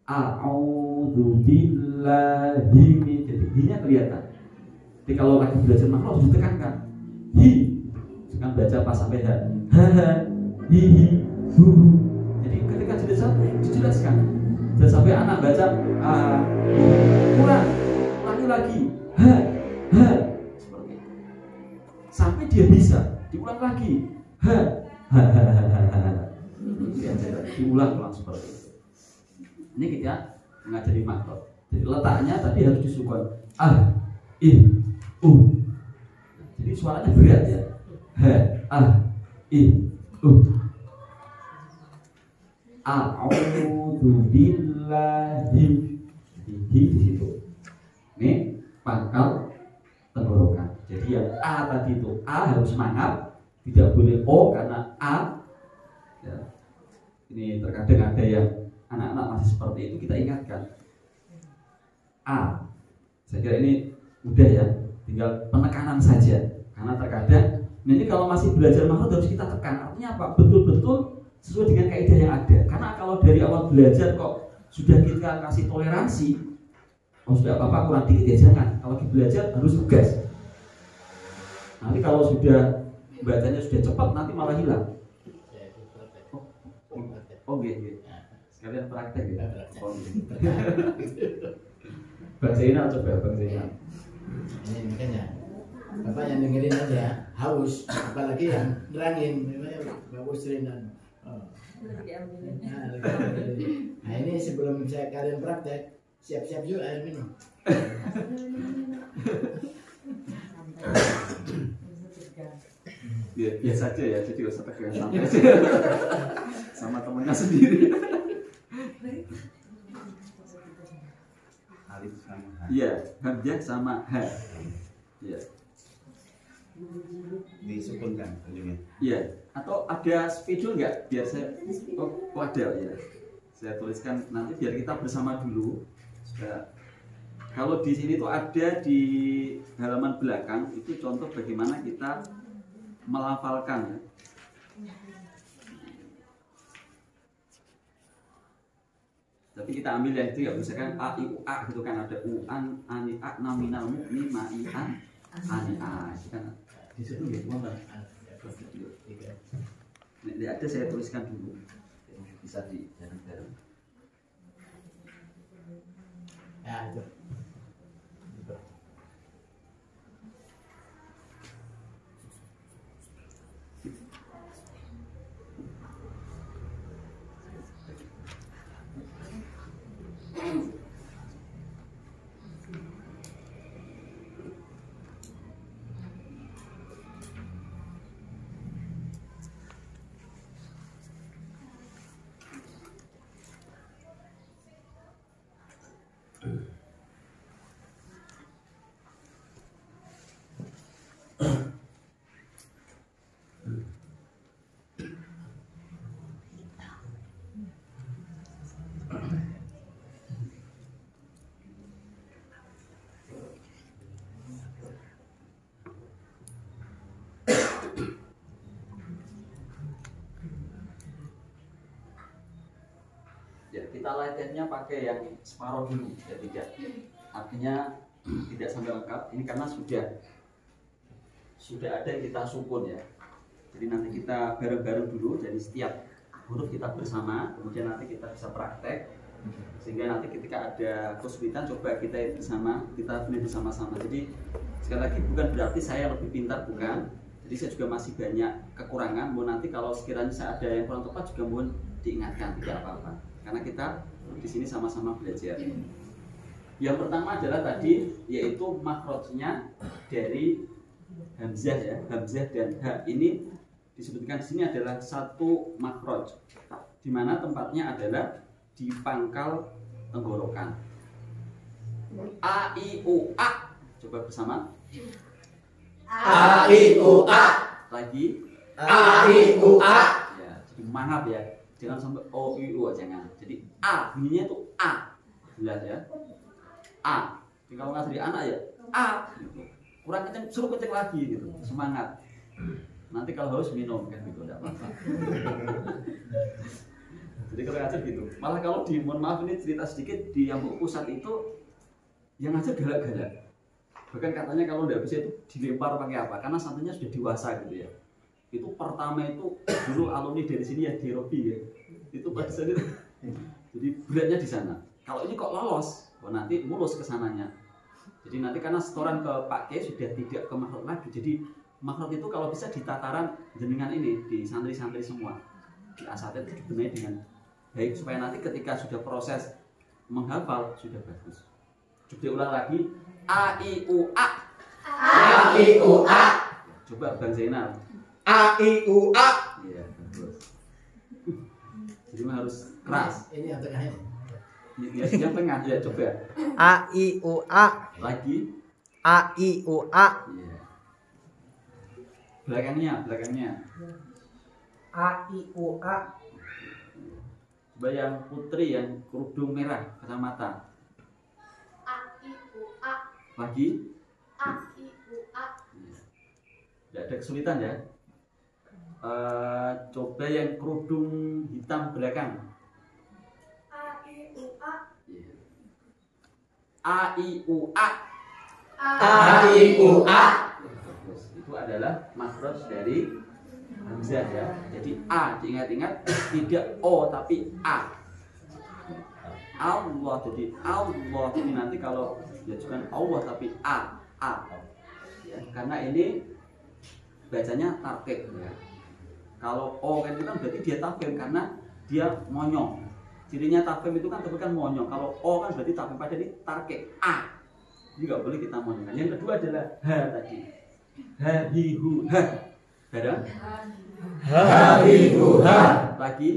A'udzu billahi min. Jadi hi-nya kelihatan. Jadi kalau lagi belajar makhluk harus ditekankan. Hi. Sekarang baca pas sampai ha. Hi hi hu. Jadi ketika dijelaskan. Dan sampai anak baca ulangi lagi. Ha. Seperti itu. Sampai dia bisa diulang lagi. Ha. Diulang seperti itu. Ini kita mengajari makhluk. Jadi letaknya tadi harus disukai. Jadi suaranya berat ya. A'udzu billahi. Di situ. Ini pangkal tenggorokan. Jadi yang A tadi itu A harus semangat, tidak boleh O karena A. Ya. Ini terkadang ada yang anak-anak masih seperti itu, kita ingatkan. A. Saya kira ini mudah ya, tinggal penekanan saja. Karena terkadang ini kalau masih belajar makhluk harus kita tekan. Artinya apa? Betul-betul sesuai dengan kaidah yang ada. Karena kalau dari awal belajar kok sudah kita kasih toleransi, oh sudah apa-apa kurang dikit ya jangan. Kalau kita belajar harus tegas. Nanti kalau sudah bacanya sudah cepat nanti malah hilang. Oh gitu. Sekalian praktek ya. Oh gitu. Bang Zainal coba Bang Zainal. Ini makanya Bapak yang dengerin aja haus, apalagi yang nerangin, bagus dan nah ini sebelum kalian praktek, siap-siap juga air minum. Biasa aja ya, jadi usah tekan santai sama temennya sendiri. Alif sama ha. Iya, hamzah sama ha. Iya. Disukunkan ujungnya. Iya. Atau ada spidol nggak? Biar saya ada ya. Saya tuliskan nanti biar kita bersama dulu. Sudah. Kalau di sini tuh ada di halaman belakang itu contoh bagaimana kita melafalkan ya. Tapi kita ambil yang itu ya, misalkan a i u a gitu kan, ada u an ani a nominal mu ni ma i an ani a itu kan di situ ya uang kan. Ini ada saya tuliskan dulu bisa di bareng-bareng. Ya itu. Ya, kita latihannya pakai yang separuh dulu ya, tidak artinya tidak sampai lengkap ini karena sudah ada yang kita sukun ya. Jadi nanti kita bareng-bareng dulu, jadi setiap huruf kita bersama, kemudian nanti kita bisa praktek sehingga nanti ketika ada kesulitan coba kita bersama, kita beli bersama-sama. Jadi sekali lagi bukan berarti saya lebih pintar, bukan. Jadi saya juga masih banyak kekurangan. Mohon nanti kalau sekiranya saya ada yang kurang tepat juga mohon diingatkan, tidak apa-apa. Karena kita di sini sama-sama belajar. Yang pertama adalah tadi yaitu makrojnya dari hamzah ya, hamzah dan ha ini disebutkan di sini adalah satu makroj, di mana tempatnya adalah di pangkal tenggorokan. A I U A, coba bersama. A I U A. Lagi A I U A. ya, jadi mangap ya, jangan sampai O I U, jangan. Jadi A bunyinya itu A, jelas ya. A. Jadi kalau nggak dari anak ya A gitu. Kurang kenceng, suruh kenceng lagi gitu, semangat. Nanti kalau haus minum kan gitu, enggak apa-apa. Jadi kalau ngajar gitu. Malah kalau di, mohon maaf ini cerita sedikit, di Yambuk Pusat itu yang ngajar galak-galak. Bahkan katanya kalau nggak bisa itu dilempar pakai apa? Karena santrinya sudah dewasa gitu ya. Itu pertama itu dulu alumni dari sini ya di Robi ya. Itu pada saat itu. Jadi beratnya di sana. Kalau ini kok lolos, oh nanti mulus ke sananya. Jadi nanti karena setoran ke Pak Kiai sudah tidak ke makhluk lagi. Jadi makhluk itu kalau bisa di tataran jenengan ini, di santri-santri semua, di asatid itu dibenahi dengan baik supaya nanti ketika sudah proses menghafal sudah bagus. Coba diulang lagi, A I U A. A I U A. Coba Bang Zainal. A I U A. Iya, bagus. Jadi harus keras. Ini yang tengah ini. Yang tengah ya, coba. A I U A. Lagi. A I U A. Iya. Belakangnya. A I U A. Coba yang putri yang kerudung merah kacamata. A I U A. Lagi. A I U A. Tidak ada kesulitan ya. Coba yang kerudung hitam belakang. A I U A. A I U A. A I U A. Itu adalah makhraj dari hamzah ya. Jadi A diingat-ingat tidak O tapi A. Allah, jadi Allah. Jadi nanti kalau diajukan Allah tapi A. Ya, karena ini bacanya tarkik ya. Kalau O kan itu kan berarti dia tafkhim karena dia monyong. Cirinya tafkhim itu kan kan monyong. Kalau O kan berarti tafkhim pada ini tarkik A. Jadi nggak boleh kita monyongkan. Yang kedua adalah ha tadi. Ha hi hu ha. Bareng. Ha I U Ha. Lagi.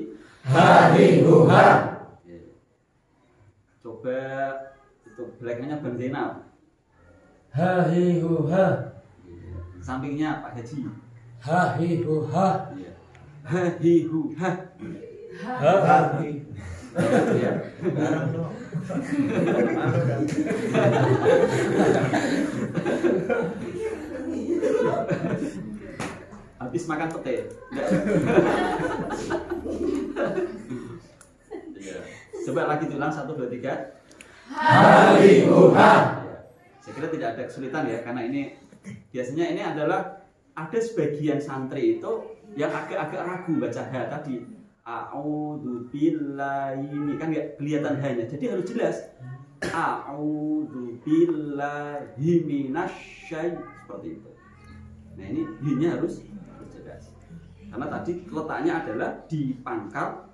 Ha I U Ha. Coba itu belakangnya Bang Zainal. Ha hi hu ha. Sampingnya Pak Haji. Ha hi hu ha. Ha hi hu ha. Ha hi. Ya. Habis makan pete. Ya. Coba lagi tulang 1 2 3. Ha I U Ha. Ya. Saya kira tidak ada kesulitan ya karena ini biasanya ini adalah ada sebagian santri itu yang agak-agak ragu baca ha tadi. A'udzu billahi, ini kan nggak kelihatan hanya. Jadi harus jelas. A'udzu billahi minasy, seperti itu. Nah, ini hi-nya harus jelas. Karena tadi letaknya adalah di pangkal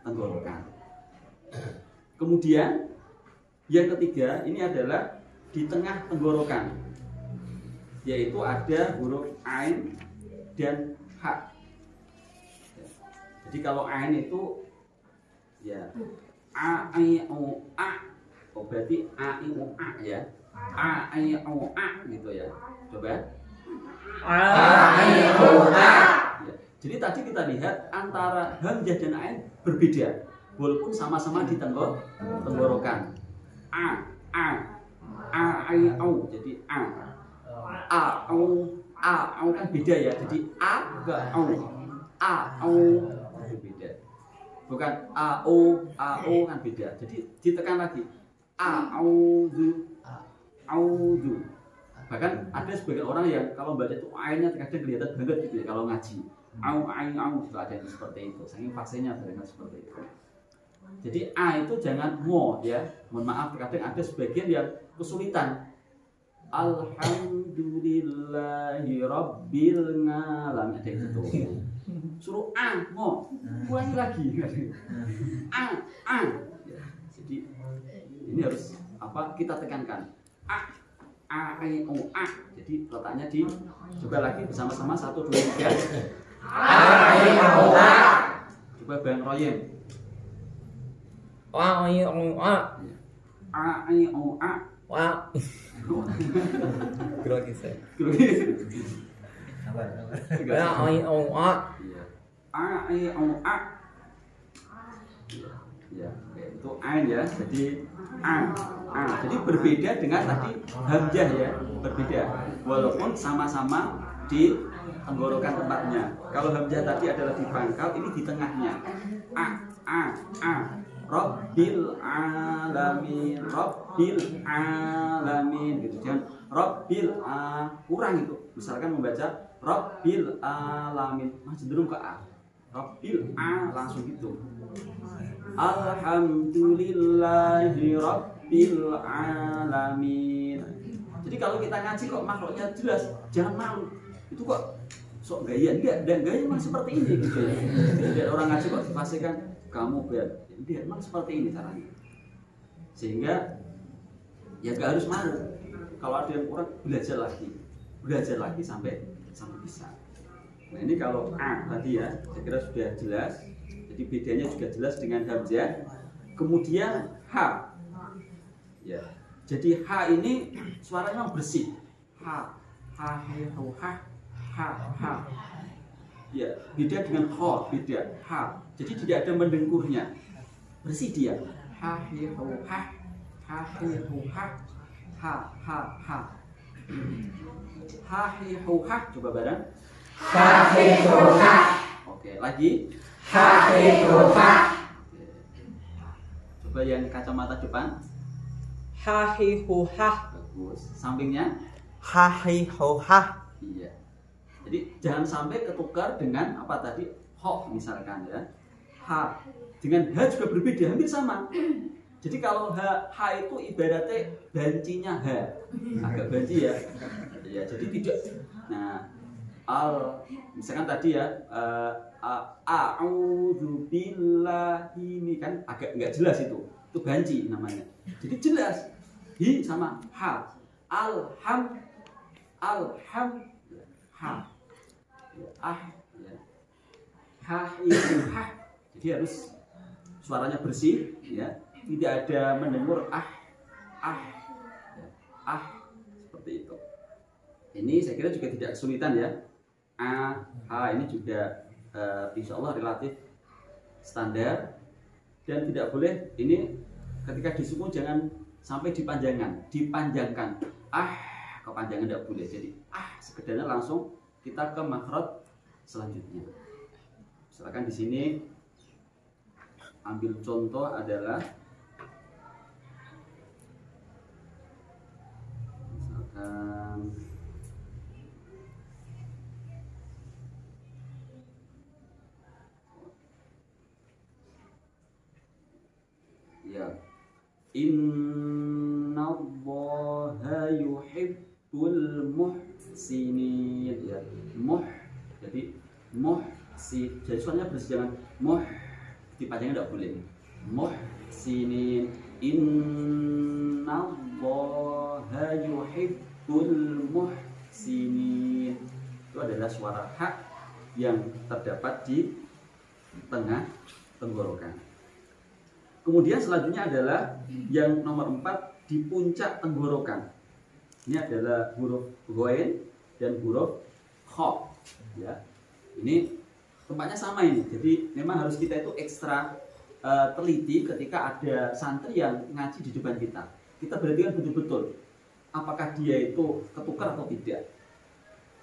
tenggorokan. Kemudian yang ketiga ini adalah di tengah tenggorokan, yaitu ada huruf ain dan ha. Jadi kalau ain itu ya a i o a, oh berarti a i o a ya, a i o a gitu ya. Coba A I U A. ya. Jadi tadi kita lihat antara hamzah dan ain berbeda walaupun sama-sama di tenggorokan. A i o, jadi a o kan beda ya, jadi a ke o beda, bukan a o kan beda, jadi ditekan lagi a'udzu. Bahkan ada sebagian orang yang kalau baca itu ainnya terkadang kelihatan banget gitu ya kalau ngaji. Au juga ada yang seperti itu, saking fasenya terdengar seperti itu. Jadi A itu jangan mo ya. Mohon maaf terkadang ada sebagian yang kesulitan. Alhamdulillahi rabbil alamin, ada yang gitu. Suruh A mo, ulangi lagi. A. Jadi ini harus apa kita tekankan. A I O A. Jadi letaknya di, coba lagi bersama-sama 1 2 3. A I O A. Coba Bang Royem. A I O A. A I O A. Wah. Grogi saya. Ya ai au a. Iya. A i o a. Ya, itu ain ya. Jadi a. Jadi berbeda dengan tadi hamzah ya, berbeda. Walaupun sama-sama di tenggorokan tempatnya. Kalau hamzah tadi adalah di pangkal, ini di tengahnya. A. Rabbil alamin, Rabbil alamin gitu. Jangan Rabbil kurang itu. Misalkan membaca Rabbil alamin, cenderung ke a. Rabbil langsung gitu. Alhamdulillahi Rabbil alamin. Jadi kalau kita ngaji kok makhluknya jelas, jangan malu. Itu kok sok gaya, enggak, dan gaya memang seperti ini gitu ya. Jadi orang ngaji kok dipastikan kamu biar dia memang seperti ini caranya. Sehingga ya gak harus malu. Kalau ada yang kurang belajar lagi sampai bisa. Nah ini kalau A tadi ya, saya kira sudah jelas. Jadi bedanya juga jelas dengan hamzah. Kemudian H. Ya. Jadi H ini suaranya memang bersih. H, he, ho, ha, ha. Ya, beda dengan ho, beda. H. Jadi tidak ada mendengkurnya. Bersih dia. Ha, he, ho, ha, he, ho, ha, ha. Ha, he, ho, ha. Coba bareng. Ha he ho ha. Oke, lagi. Ha he ho ha. Coba yang kacamata depan. Ha he ho ha. Bagus. Sampingnya. Ha he ho ha. Iya. Jadi jangan sampai ketukar dengan apa tadi ho misalkan ya. H dengan H juga berbeda, hampir sama. Jadi kalau H itu ibaratnya bancinya H, agak banci ya. Ya jadi tidak. Nah misalkan tadi ya a'udzu billahi ini kan agak nggak jelas itu banci namanya. Jadi jelas hi sama H. Alham ha ha itu ha. Jadi harus suaranya bersih ya, tidak ada mendengur seperti itu. Ini saya kira juga tidak kesulitan ya. Ini juga insya Allah relatif standar dan tidak boleh ini ketika disukun jangan sampai dipanjangkan. Kepanjangan tidak boleh. Jadi sekedarnya langsung kita ke makhraj selanjutnya. Misalkan di sini ambil contoh adalah misalkan ya innallaha yuhibbul muhsinin ya jadi jadi soalnya bersih jangan dipanjangin tidak boleh. Muhsinin innallaha yuhibbul muhsinin. Itu adalah suara hak yang terdapat di tengah tenggorokan. Kemudian selanjutnya adalah yang nomor 4 di puncak tenggorokan. Ini adalah huruf ghain dan huruf kha. Ya. Ini tempatnya sama ini. Jadi memang harus kita itu ekstra teliti ketika ada santri yang ngaji di depan kita. Kita perhatikan betul-betul apakah dia itu ketukar atau tidak.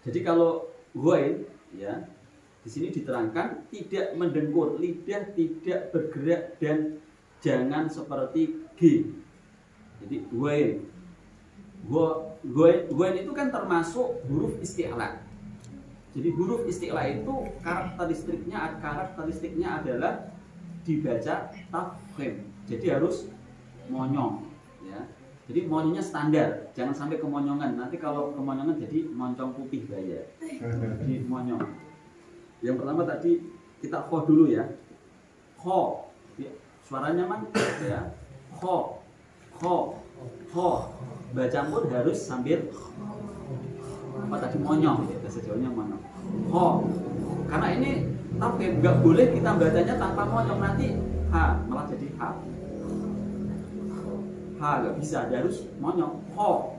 Jadi kalau ghain ya di sini diterangkan tidak mendengkur, lidah tidak bergerak dan jangan seperti G. Jadi ghain itu kan termasuk huruf isti'la. Jadi huruf isti'la itu karakteristiknya adalah dibaca tafkhim. Jadi harus monyong ya. Jadi monyongnya standar, jangan sampai kemonyongan. Nanti kalau kemonyongan jadi moncong putih bahaya. Jadi monyong. Yang pertama tadi kita kho dulu ya. Kho. Suaranya man ya. Kho. Baca pun harus sambil apa tadi monyong, bahasa Jawanya monyong. Karena ini tapi nggak boleh kita bacanya tanpa monyong, nanti malah jadi ha, nggak bisa, dia harus monyong. Ho.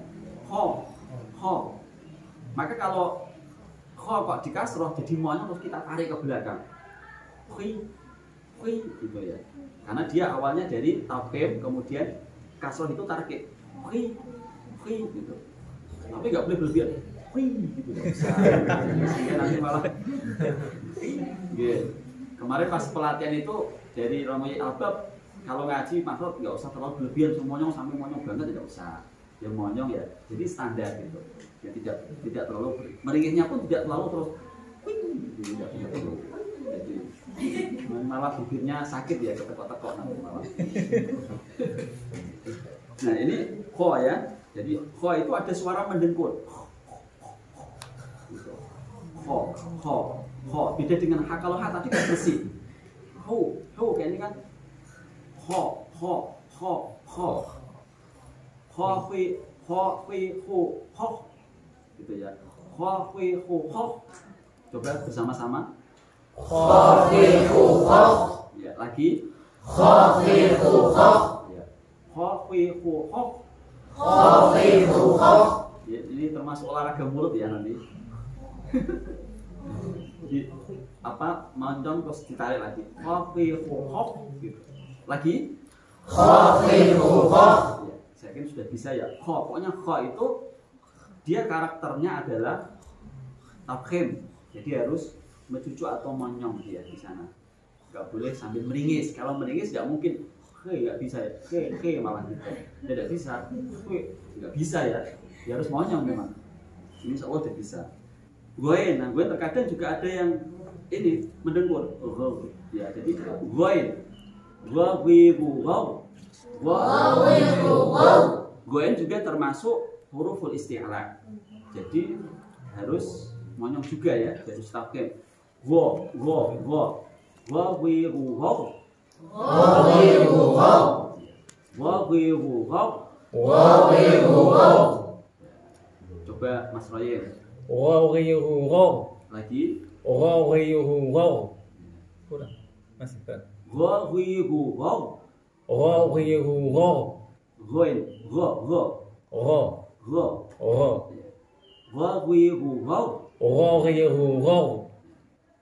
Maka kalau ho kok dikasroh jadi monyong terus kita tarik ke belakang. Hui gitu ya. Karena dia awalnya dari tafkhim kemudian kasroh itu tarik. Hui gitu. Tapi nggak boleh berlebihan. Hui gitu nggak bisa. Sehingga nanti malah. Gitu. Kemarin pas pelatihan itu dari Romoyi Albab, kalau ngaji makhluk nggak usah terlalu berlebihan, sampai monyong banget tidak usah. Yang monyong ya, jadi standar gitu. Ya tidak terlalu meringihnya pun tidak terlalu terus. Tidak perlu. Jadi malah bibirnya sakit ya ketekok-tekok nanti malah. Nah ini kho ya. Jadi kho itu ada suara mendengkur. Kho beda dengan ha. Kalau ha tadi kan bersih. Ho kayak ini kan ho gitu ya. Ho. Coba bersama-sama. Ya, lagi. Ya. Ya, ini termasuk olahraga mulut ya nanti. Apa moncong terus ditarik lagi. Gitu. Lagi. Ya, saya yakin sudah bisa ya. Pokoknya itu dia karakternya adalah tafkhim. Jadi harus mencucu atau monyong dia di sana. Nggak boleh sambil meringis. Kalau meringis nggak mungkin. Nggak bisa ya. Malah gitu. Tidak bisa. Nggak bisa ya. Dia harus monyong memang. Ini insya Allah tidak bisa. Goin terkadang juga ada yang ini mendengkur. Ya, jadi goin. Goin juga termasuk huruful isti'la. Jadi harus monyong juga ya, harus tafkhim. Coba Mas Royem. Lagi. Kurang. Masih kan.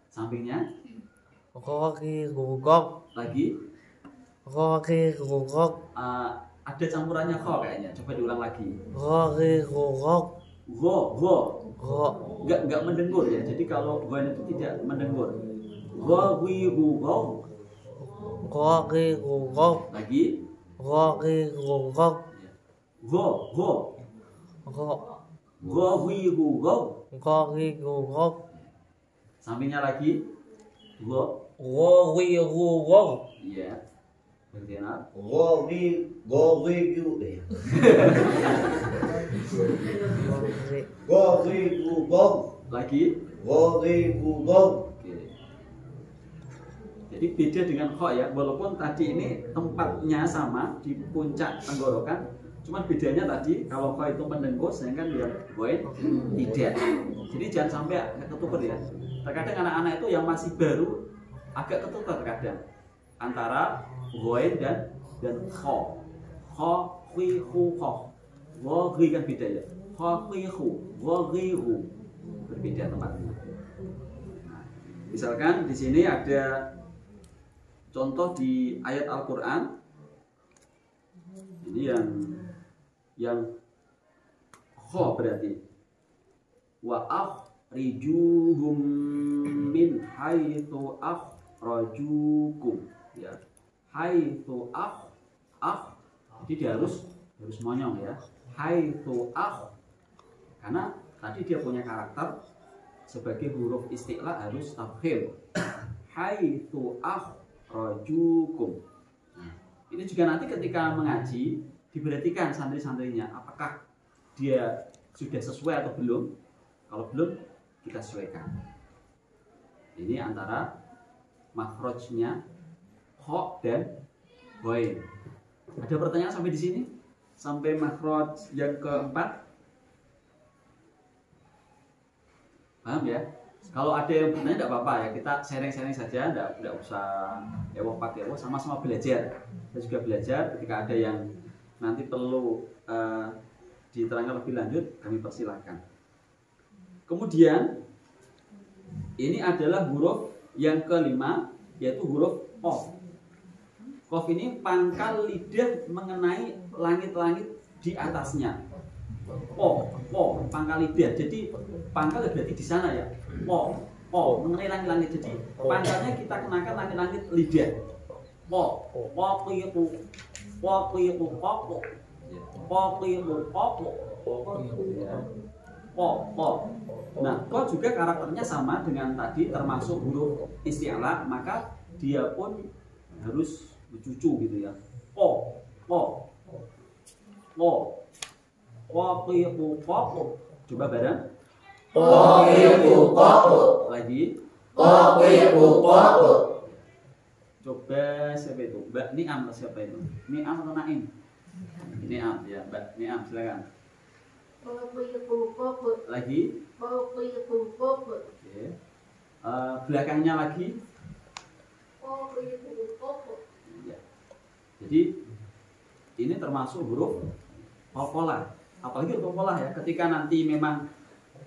Sampingnya. Lagi. Ada campurannya kho kayaknya. Coba diulang lagi. Enggak mendengkur ya. Jadi kalau goin itu tidak mendengkur. Lagi. Sampingnya lagi. Iya. Berarti lagi. Oke. Jadi beda dengan kho ya, walaupun tadi ini tempatnya sama di puncak tenggorokan, cuman bedanya tadi kalau kho itu mendengkur, sedangkan dia goin tidak. Jadi jangan sampai ketuker ya. Terkadang anak-anak itu yang masih baru agak ketuker terkadang antara goin dan kho. Kho, hui, hu, kho. Ghi kan beda ya. Kho, hui, hu, ghi, hu. Berbeda tempatnya. Misalkan di sini ada contoh di ayat Al-Quran. Ini yang kho berarti wa akhrijuhum min haitsu akhrajukum ya. Haitsu jadi dia harus monyong ya. Haitsu karena tadi dia punya karakter sebagai huruf isti'la harus tafkhim. Haitsu akhrajukum. Ini juga nanti ketika mengaji diperhatikan santri-santrinya apakah dia sudah sesuai atau belum. Kalau belum kita sesuaikan. Ini antara makhrajnya kho dan goin. Ada pertanyaan sampai di sini? Sampai makhraj yang keempat? Paham ya? Kalau ada yang bertanya tidak apa-apa ya, kita sharing-sharing saja, tidak usah pakai sama-sama belajar. Kita juga belajar ketika ada yang nanti perlu diterangkan lebih lanjut, kami persilahkan. Kemudian ini adalah huruf yang kelima, yaitu huruf Qaf. Qaf ini pangkal lidah mengenai langit-langit di atasnya. Po, pangkal lidah. Jadi pangkal berarti di sana ya. Po, mengenai langit-langit. Jadi pangkalnya kita kenakan langit-langit lidah. Po, Nah, ko juga karakternya sama dengan tadi, termasuk huruf isti'la, maka dia pun harus bercucu gitu ya. Coba bareng. Lagi. Coba siapa itu? Mbak Niam atau siapa itu? Niam atau Naim? Niam ya, Mbak Niam silakan. Lagi. Oke. Belakangnya lagi. Ya. Jadi ini termasuk huruf qalqalah. Apalagi huruf qalqalah ya, ketika nanti memang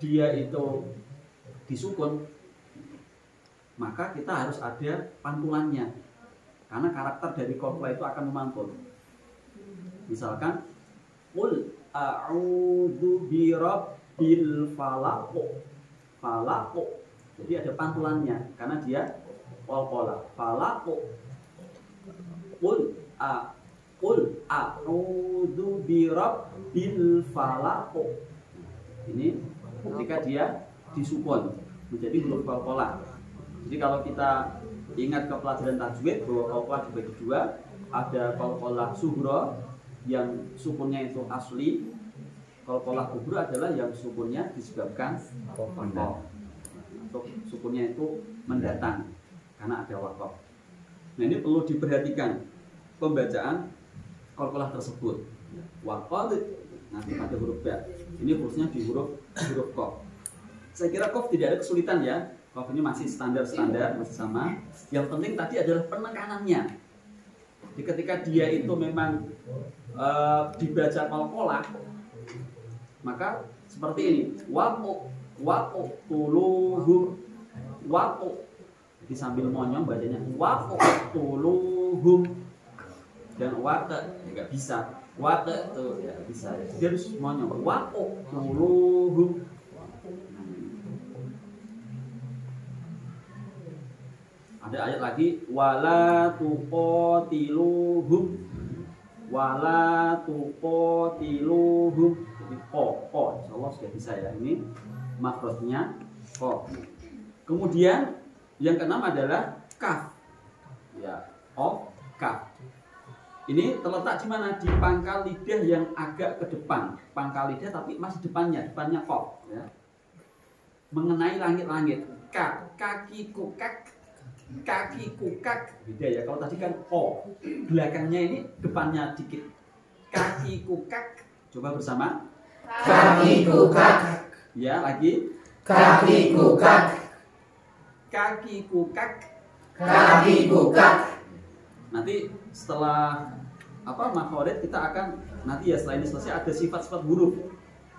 dia itu disukun, maka kita harus ada pantulannya. Karena karakter dari qalqalah itu akan memantul. Misalkan qul a'udzu birabbil falaq. Jadi ada pantulannya karena dia qalqalah. Falaq. Qul a'udzu birabbil falaq. Ini ketika dia disukun menjadi huruf qalqalah. Jadi kalau kita ingat ke pelajaran tajwid bahwa qalqalah dibagi dua, ada qalqalah sughra yang sukunnya itu asli, qalqalah kubra adalah yang sukunnya disebabkan waqaf. Untuk sukunnya itu mendatang karena ada waqaf. Nah, ini perlu diperhatikan pembacaan qalqalah tersebut. Waqaf nanti pada huruf ba. Ini khususnya di huruf qaf. Saya kira qaf tidak ada kesulitan ya. Qaf ini masih standar, masih sama. Yang penting tadi adalah penekanannya. Jadi ketika dia itu memang dibaca qalqalah, maka seperti ini. Waqu tuluhum. Jadi sambil monyong bacanya waqu tuluhum. Dan waqe ya nggak bisa. Waqe tuh ya bisa. Dia harus monyong. Waqu tuluhum. Ada ayat lagi, wala tuqatiluhum. Jadi ko, insyaallah sudah bisa ya. Ini makhrajnya ko. Kemudian yang keenam adalah kaf. Ya, kaf. Ini terletak di mana? Di pangkal lidah yang agak ke depan. Pangkal lidah tapi masih depannya kof ya. Mengenai langit-langit. Kaki kukak. Beda ya. Kalau tadi kan o, belakangnya ini depannya dikit. Kaki kukak. Coba bersama. Kaki kukak. Ya, lagi. Kaki kukak. Nanti setelah makhraj kita akan nanti ya, setelah ini selesai ada sifat-sifat huruf.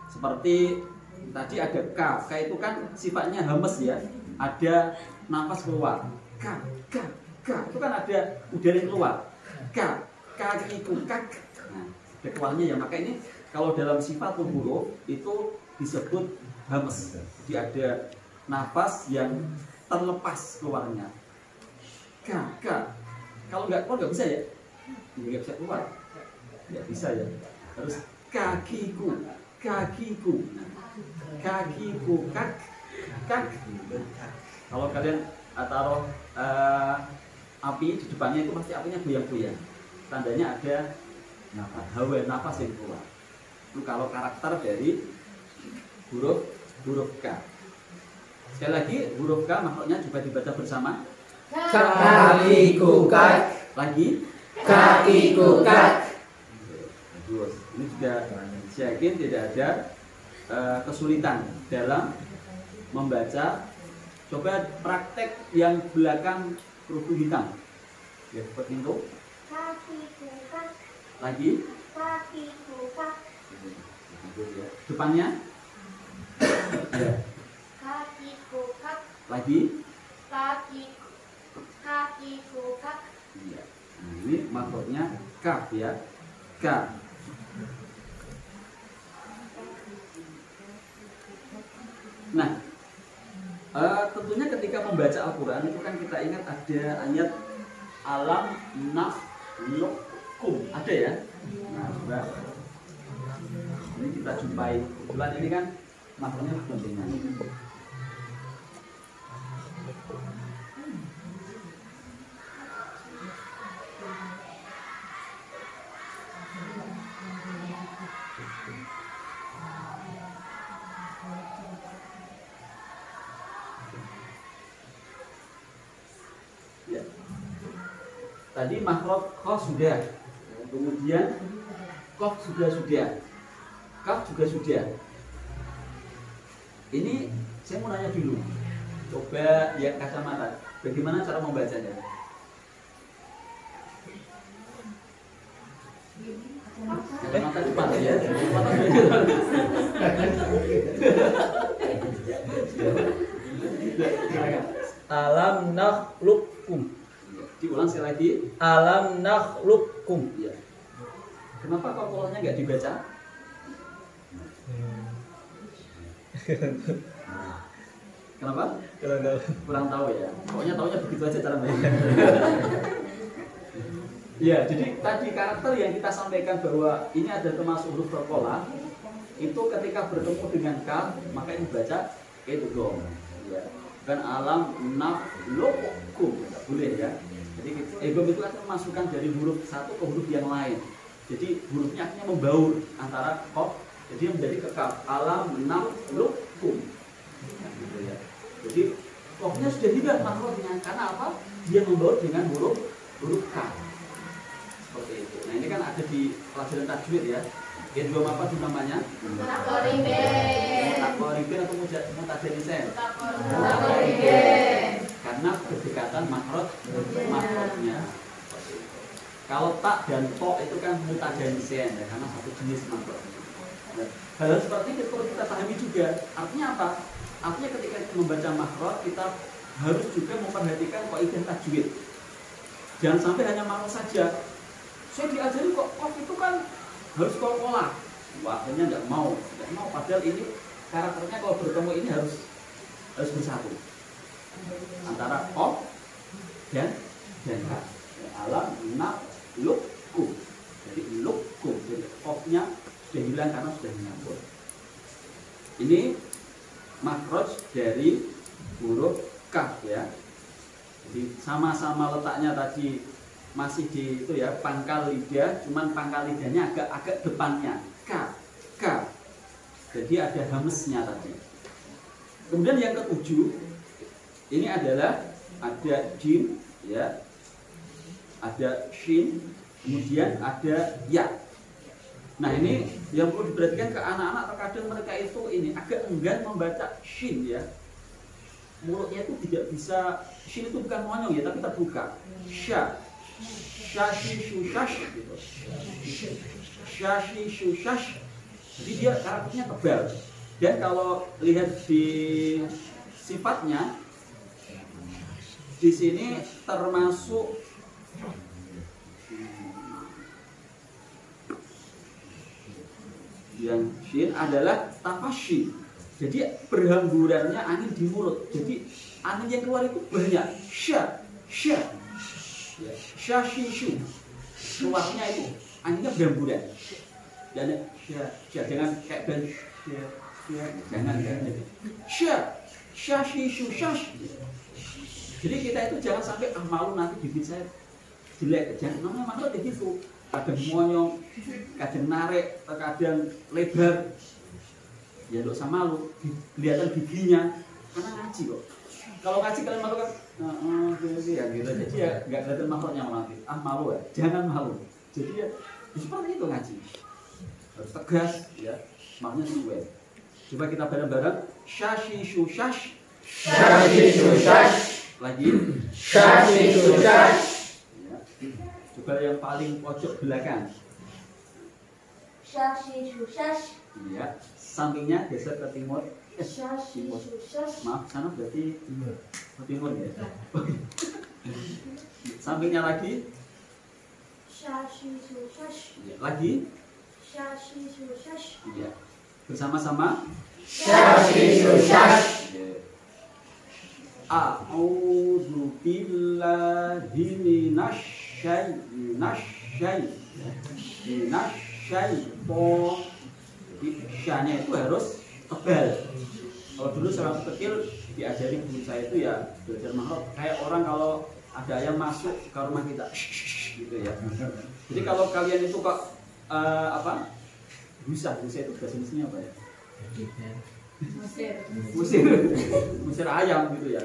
Seperti tadi ada k itu kan sifatnya hamas ya. Ada nafas keluar. K itu kan ada udara yang keluar. Kaki kukak. Nah, ada keluarnya ya. Maka ini kalau dalam sifat huruf itu disebut hamas. Jadi ada nafas yang terlepas keluarnya. Kalau nggak keluar nggak bisa ya. Nggak bisa keluar. Nggak bisa ya. Harus kakiku. Kak. Kalau kalian taruh api di depannya itu pasti apinya goyang-goyang. Tandanya ada nafas yang keluar. Itu kalau karakter dari huruf K. Sekali lagi huruf K makhluknya coba dibaca bersama. Kaki kukak. Lagi. Kaki kukak. Bagus. Ini juga saya yakin tidak ada kesulitan dalam membaca. Coba praktek yang belakang kerudung hitam. Ya, seperti itu. Kaki kukak. Lagi. kakiku kak. Depannya? Ya. Kakiku kak. Lagi? Kakiku kak. Iya. Nah, ini maksudnya kaf ya. Kaf. Nah, tentunya ketika membaca Al-Quran itu kan kita ingat ada ayat alam nakhluqukum, ada ya. Nah, coba ini kita jumpai. Kebetulan ini kan maknanya pentingan. Tadi makhraj kha sudah, kemudian qaf sudah, kaf juga sudah. Ini saya mau nanya dulu, coba yang kacamata, bagaimana cara membacanya? Kacamata cepat ya, Alam nakhluqukum. Diulang sekali lagi. Alam nakhluqukum. Ya. Kenapa kolkolnya nggak dibaca? Kenapa? Kurang tahu ya. Pokoknya taunya begitu aja cara mainnya. Ya, jadi tadi karakter yang kita sampaikan bahwa ini ada termasuk huruf kolkolah, itu ketika bertemu dengan kaf maka ini baca itu dong. Ya. Dan alam nakhluqukum boleh ya. Jadi idgham itu akan memasukkan dari huruf satu ke huruf yang lain. Jadi hurufnya akhirnya membaur antara qaf, jadi menjadi ke kaf. Alam nakhluqukum. Gitu ya. Jadi qafnya sudah hilang makhrajnya karena apa? Dia membaur dengan huruf kaf. Seperti itu. Nah, ini kan ada di pelajaran tajwid ya. Idgham apa tuh namanya? Mutakoribin atau mutajanisen? Mutakoribin. Karena berdekatan makhrajnya. Kalau tak dan to itu kan mutajanisen ya, karena satu jenis makhrajnya. Nah, hal seperti itu perlu kita pahami juga. Artinya apa? Artinya ketika kita membaca makhraj kita harus juga memperhatikan kaidah tajwid. Jangan sampai hanya makhraj saja. Saya diajari kok qaf itu kan harus kolkolah. Akhirnya nggak mau. Padahal ini karakternya kalau bertemu ini harus bersatu antara qaf dan kaf. Alam nakhluqukum. Jadi lukum. Jadi qafnya sudah hilang karena sudah menyambut. Ini makhraj dari huruf kaf ya. Jadi sama-sama letaknya tadi masih di itu ya, pangkal lidah, cuman pangkal lidahnya agak depannya. Kaf. Jadi ada hamesnya tadi. Kemudian yang ketujuh ini adalah ada jim ya, ada shin, kemudian ada ya. Nah, ini yang perlu diperhatikan ke anak-anak, terkadang mereka itu ini agak enggan membaca shin ya. Mulutnya itu tidak bisa, shin itu bukan monyong ya, tapi terbuka. Syashi shushash gitu. Syashi shushash. Jadi dia karakternya tebal. Dan kalau lihat di sifatnya di sini termasuk yang shin adalah tafashi. Jadi berhamburannya angin di mulut. Jadi angin yang keluar itu banyak. Syashishu. Keluarnya itu anginnya berhamburan. Dan jangan kayak ben jangan kayak syashishu syash. Jadi kita itu jangan sampai malu nanti bibit saya jelek. Jangan namanya malu begitu. Kadang monyong, kadang narik, kadang lebar. Ya nggak usah malu, kelihatan giginya karena ngaji kok. Kalau ngaji kalian malu kan, ya gitu. Jadi ya nggak kelihatan makhluknya nanti. Malu ya, jangan malu. Jadi ya seperti itu ngaji. Harus tegas ya, maknanya sesuai. Coba kita bareng-bareng. Syashishu syash. Syashishu syash. Lagi. Syashishu syash. Coba yang paling pojok belakang. Syashi susyash. Iya. Sampingnya geser ke timur. Syashi Timur. susyash. Maaf, sana berarti timur ya. Sampingnya lagi. Syashi susyash. Iya. Lagi. Syashi susyash. Iya. Bersama-sama. Shashishu shash. Iya. A'udzu billahi minasyaitonir. Jadi syanya itu harus tebal. Kalau dulu seorang kecil diajari guru saya itu ya belajar makhraj kayak orang kalau ada ayam masuk ke rumah kita gitu ya. Jadi kalau kalian itu kok busa itu bahasa Indonesia apa ya? Musir ayam gitu ya.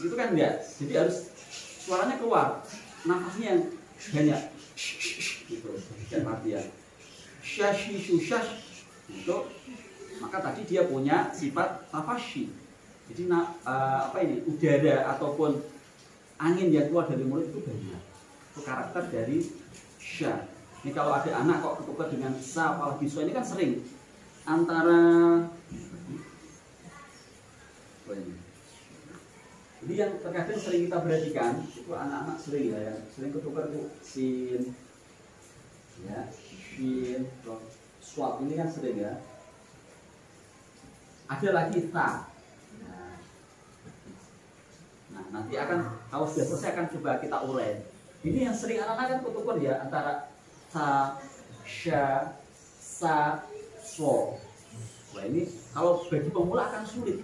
Itu kan enggak. Jadi harus suaranya keluar, nafasnya yang banyak. Gitu. Dan latihan. Shashishu shash itu maka tadi dia punya sifat tafashi. Jadi udara ataupun angin yang keluar dari mulut itu banyak. Itu karakter dari sya. Ini kalau ada anak kok ketukar dengan sa apalagi so, ini kan sering antara jadi yang terkadang sering kita perhatikan itu anak-anak sering ya, sering ketukar tuh sin ya, sin, swap ini kan sering ya. Ada lagi ta. Nah, nanti akan kalau sudah selesai akan coba kita urai. Ini yang sering anak-anak kan ketukar ya antara ta, sya, sa, so. Wah ini kalau bagi pemula akan sulit.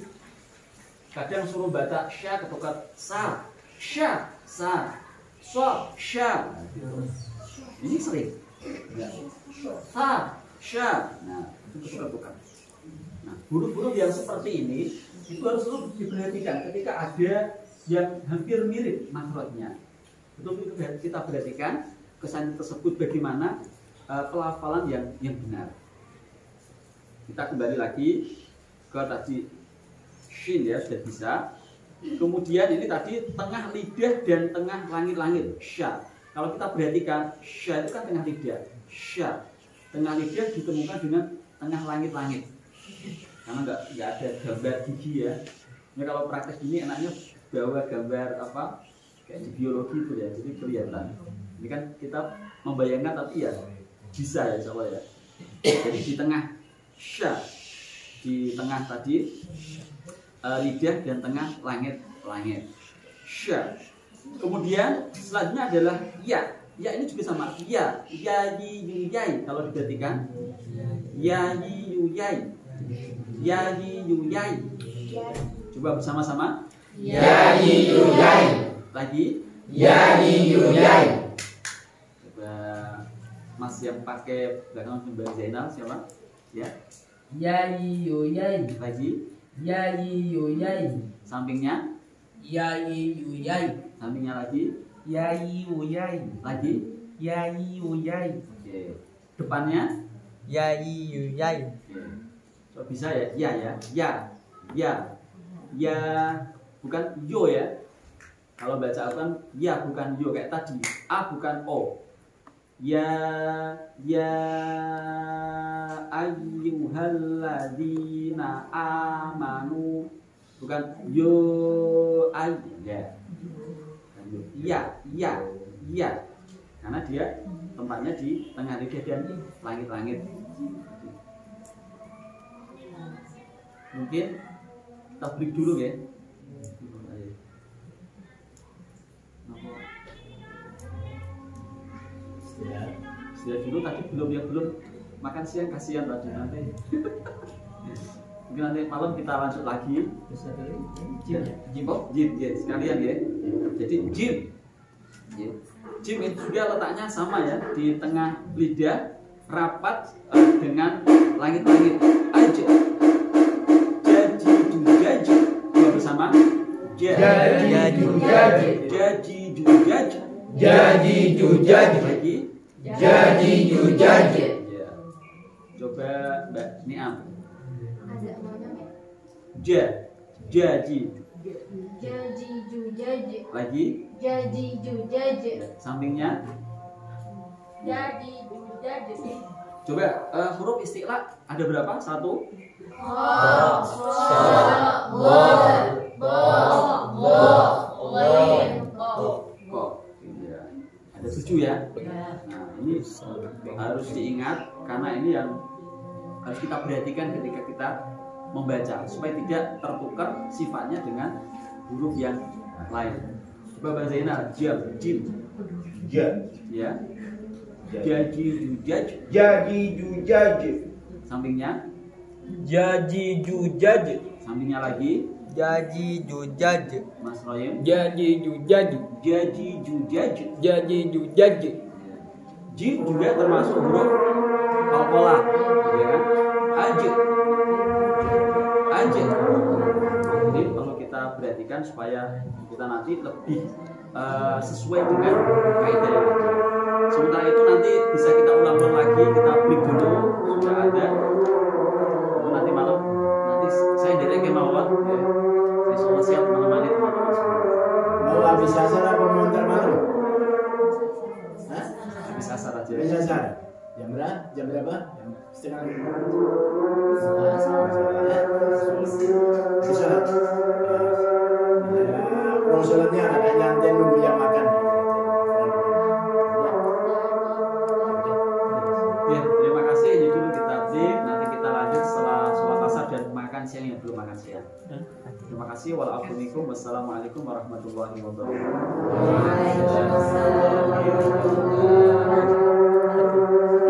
Kadang suruh baca sya ketukar sa, sya, sa, so, sya. Nah, gitu. Ini sering. Ta, sya. Nah, itu ketukar-tukar. Nah, huruf-huruf yang seperti ini itu harus selalu diperhatikan ketika ada yang hampir mirip makhrajnya. Itu kita perhatikan kesan tersebut bagaimana pelafalan yang benar. Kita kembali lagi ke tadi shin ya, sudah bisa. Kemudian ini tadi tengah lidah dan tengah langit-langit sya. Kalau kita perhatikan sya itu kan tengah lidah. Sya. Tengah lidah ditemukan dengan tengah langit-langit. Karena nggak ada gambar gigi ya. Ini kalau praktek gini enaknya bawa gambar apa kayak di biologi itu ya, jadi kelihatan. Ini kan kita membayangkan tapi ya bisa ya insya Allah ya. Jadi di tengah sya, di tengah tadi lidah dan tengah langit-langit sya. Kemudian selanjutnya adalah ya. Ya ini juga sama ya, ya yi yu yai. Kalau diperhatikan ya yi yu yai, ya yi yu yai. Coba bersama-sama Ya yi yu yai. lagi Ya yi yu yai. coba Mas yang pakai belakang Mbak Zainal siapa? Ya. Ya yu yai. Lagi Ya yu yai. sampingnya, Ya yu yai. sampingnya lagi, Ya yu yai. lagi. Ya yu yai. Oke. Depannya. Ya yu yai. Oke. So, bisa ya? Ya ya. Ya. Ya. Ya bukan yo ya. Kalau baca kan ya bukan yo kayak tadi. A bukan o. Ya ayyuhalladzina amanu bukan yo ay ya. Ya karena dia tempatnya di tengah lidah dan langit-langit. Mungkin kita break dulu ya. Sudah dulu tadi belum makan siang, kasihan tadi nanti. Mungkin nanti malam kita lanjut lagi. Jim sekalian ya. Jadi jim itu juga letaknya sama ya, di tengah lidah rapat dengan langit-langit aja. Jadi bersama Jadi jujaj. lagi. Jadi jujaj. Ya. Coba Mbak Niam. Ada namanya. Jaji. Jaji jujaji. Lagi. Jaji jujaji. Sampingnya. Jadi jujaji. Coba huruf isti'la ada berapa? 1, kok. Iya. Ada 7 ya. Nah, ini harus diingat karena ini yang harus kita perhatikan ketika kita membaca supaya tidak tertukar sifatnya dengan huruf yang lain. Coba Mbak Zainal, jim, ya. Jaji jujaj, Jadi jujaj. sampingnya, Jaji jujaj. sampingnya lagi, Jaji jujaj. Mas Royem, Jaji jujaj. jaji jujaj. Jaji jujaj. Jim juga termasuk huruf qalqalah, ya kan? Ajit. Jadi kalau kita perhatikan supaya kita nanti lebih sesuai dengan kaidah yang ada. Sementara itu nanti bisa kita ulang-ulang lagi, kita break dulu, sudah ada. Nanti malam, nanti saya direct mawon. Saya semua siap menemani teman-teman semua. Mau habis asar apa mau ntar malam? Hah? Habis asar aja. Habis asar. Jam berapa? Jam berapa? Jam setengah 5. Bisa. Mau sholatnya ada nyantai nunggu yang makan. Ya, terima kasih. Ini dulu kita break. Nanti kita lanjut setelah sholat asar dan makan siang yang belum makan siang. Terima kasih. Wassalamualaikum warahmatullahi wabarakatuh. Waalaikumsalam warahmatullahi wabarakatuh.